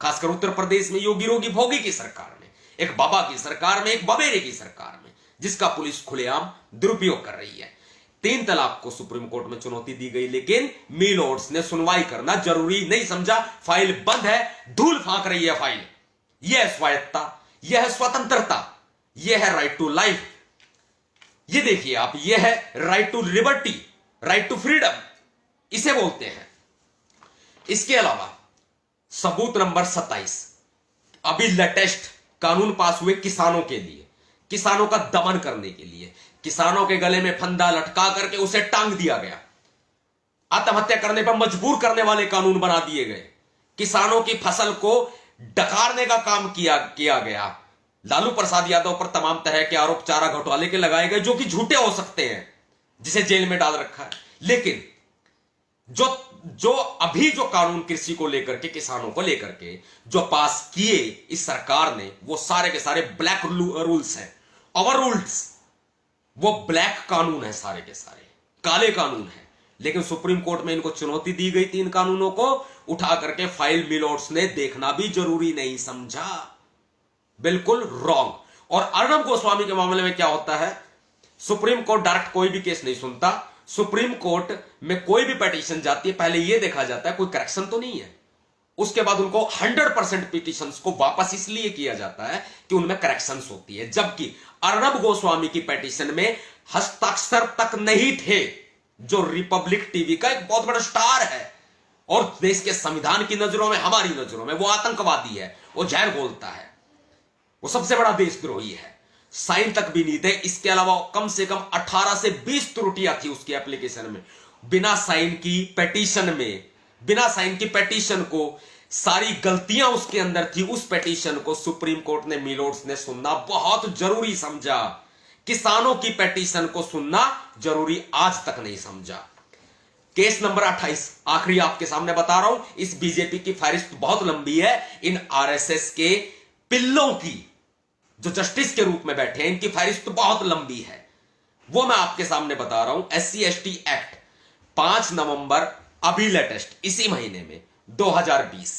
खासकर उत्तर प्रदेश में योगी भोगी की सरकार में, एक बाबा की सरकार में, एक बबेरे की सरकार में, जिसका पुलिस खुलेआम दुरुपयोग कर रही है। 3 तलाक को सुप्रीम कोर्ट में चुनौती दी गई, लेकिन मिलॉर्ड्स ने सुनवाई करना जरूरी नहीं समझा। फाइल बंद है, धूल फांक रही है फाइल। यह है स्वायत्ता, यह है स्वतंत्रता, यह है राइट टू लाइफ। ये देखिए आप, यह है right to liberty, right to freedom, इसे बोलते हैं। इसके अलावा सबूत नंबर 27, अभी लेटेस्ट कानून पास हुए किसानों के लिए, किसानों का दमन करने के लिए। किसानों के गले में फंदा लटका करके उसे टांग दिया गया, आत्महत्या करने पर मजबूर करने वाले कानून बना दिए गए, किसानों की फसल को डकारने का काम किया गया। लालू प्रसाद यादव पर तमाम तरह के आरोप चारा घोटाले के लगाए गए, जो कि झूठे हो सकते हैं, जिसे जेल में डाल रखा है। लेकिन जो अभी जो कानून कृषि को लेकर के, किसानों को लेकर के जो पास किए इस सरकार ने, वो सारे के सारे ब्लैक रूल्स हैं, ओवर रूल्स। वो ब्लैक कानून है सारे के सारे, काले कानून हैं, लेकिन सुप्रीम कोर्ट में इनको चुनौती दी गई थी इन कानूनों को उठा करके फाइल मिलोट्स ने देखना भी जरूरी नहीं समझा। बिल्कुल रॉन्ग। और अर्णब गोस्वामी के मामले में क्या होता है, सुप्रीम कोर्ट डायरेक्ट कोई भी केस नहीं सुनता। सुप्रीम कोर्ट में कोई भी पिटीशन जाती है, पहले यह देखा जाता है कोई करेक्शन तो नहीं है, उसके बाद उनको 100% पिटीशंस को वापस इसलिए किया जाता है कि उनमें करेक्शंस होती है। जबकि अर्णब गोस्वामी की पिटीशन में हस्ताक्षर तक नहीं थे, जो रिपब्लिक टीवी का एक बहुत बड़ा स्टार है और देश के संविधान की नजरों में, हमारी नजरों में वो आतंकवादी है, वो जहर बोलता है, वो सबसे बड़ा देशद्रोही है, साइन तक भी नहीं थे। इसके अलावा कम से कम 18 से 20 त्रुटियां थी उसकी एप्लीकेशन में। बिना साइन की पिटीशन में, बिना साइन की पिटीशन को, सारी गलतियां उसके अंदर थी। उस पिटीशन को सुप्रीम कोर्ट ने, मिलोट्स ने सुनना बहुत जरूरी समझा। किसानों की पिटीशन को सुनना जरूरी आज तक नहीं समझा। केस नंबर 28 आखिरी आपके सामने बता रहा हूं। इस बीजेपी की फहरिस्त बहुत लंबी है। इन आरएसएस के पिल्लों की जो जस्टिस के रूप में बैठे हैं, इनकी फहरिस्त बहुत लंबी है, वो मैं आपके सामने बता रहा हूं। SC/ST एक्ट 5 नवंबर अभी लेटेस्ट इसी महीने में 2020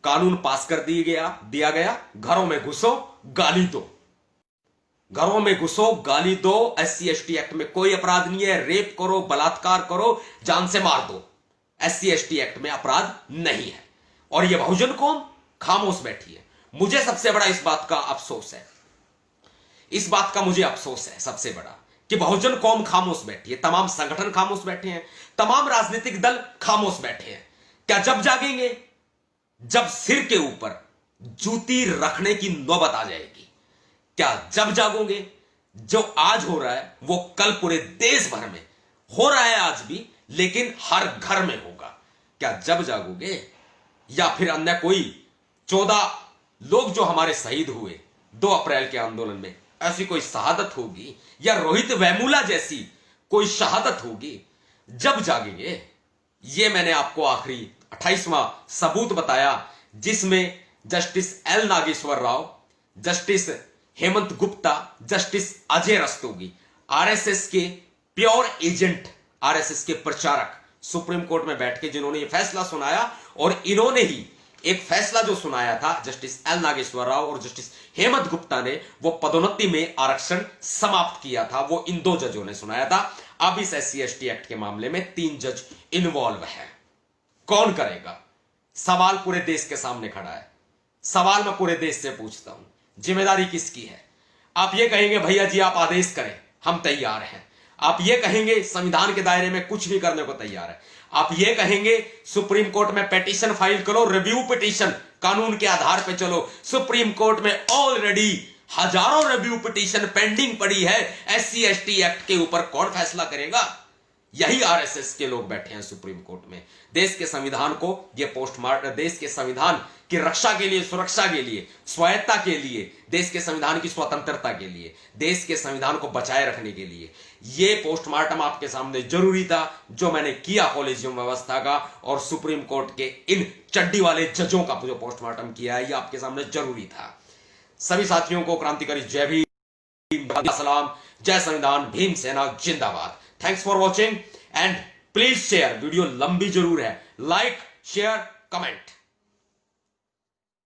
कानून पास कर दिया गया। घरों में घुसो गाली दो, घरों में घुसो गाली दो। SC/ST एक्ट में कोई अपराध नहीं है। रेप करो, बलात्कार करो, जान से मार दो, SC/ST एक्ट में अपराध नहीं है। और यह बहुजन कौम खामोश बैठी है। मुझे सबसे बड़ा इस बात का अफसोस है, इस बात का मुझे अफसोस है सबसे बड़ा, कि बहुजन कौम खामोश बैठी है, तमाम संगठन खामोश बैठे हैं, तमाम राजनीतिक दल खामोश बैठे हैं। क्या जब जागेंगे? जब सिर के ऊपर जूती रखने की नौबत आ जाएगी। क्या जब जागोगे? जो आज हो रहा है वो कल पूरे देश भर में हो रहा है, आज भी, लेकिन हर घर में होगा। क्या जब जागोगे? या फिर अन्य कोई 14 लोग जो हमारे शहीद हुए 2 अप्रैल के आंदोलन में, ऐसी कोई शहादत होगी, या रोहित वेमुला जैसी कोई शहादत होगी? जब जागेंगे। ये मैंने आपको आखिरी 28वां सबूत बताया, जिसमें justice L Nageshwar Rao, justice Hemant Gupta, justice Ajay Rastogi, RSS के प्योर एजेंट, आरएसएस के प्रचारक सुप्रीम कोर्ट में बैठ के जिन्होंने यह फैसला सुनाया। और इन्होंने ही एक फैसला जो सुनाया था, जस्टिस L नागेश्वर राव और जस्टिस हेमंत गुप्ता ने, वो पदोन्नति में आरक्षण समाप्त किया था, वो इन 2 जजों ने सुनाया था। अब इस SC/ST एक्ट के मामले में 3 जज इन्वॉल्व है। कौन करेगा? सवाल पूरे देश के सामने खड़ा है। सवाल मैं पूरे देश से पूछता हूं, जिम्मेदारी किसकी है? आप ये कहेंगे भैया जी आप आदेश करें, हम तैयार हैं। आप ये कहेंगे संविधान के दायरे में कुछ भी करने को तैयार है। आप ये कहेंगे सुप्रीम कोर्ट में पिटीशन फाइल करो, रिव्यू पिटीशन, कानून के आधार पे चलो। सुप्रीम कोर्ट में ऑलरेडी हजारों रिव्यू पिटीशन पेंडिंग पड़ी है। SC/ST एक्ट के ऊपर कौन फैसला करेगा? यही आरएसएस के लोग बैठे हैं सुप्रीम कोर्ट में। देश के संविधान को, ये पोस्टमार्टम, देश के संविधान की रक्षा के लिए, सुरक्षा के लिए, स्वायत्ता के लिए, देश के संविधान की स्वतंत्रता के लिए, देश के संविधान को बचाए रखने के लिए ये पोस्टमार्टम आपके सामने जरूरी था, जो मैंने किया कॉलेजियम व्यवस्था का और सुप्रीम कोर्ट के इन चड्डी वाले जजों का जो पोस्टमार्टम किया है, ये आपके सामने जरूरी था। सभी साथियों को क्रांतिकारी जय भीम, सलाम, जय संविधान, भीम सेना जिंदाबाद। Thanks for watching and please share. Video लंबी जरूर है, लाइक, शेयर, कमेंट।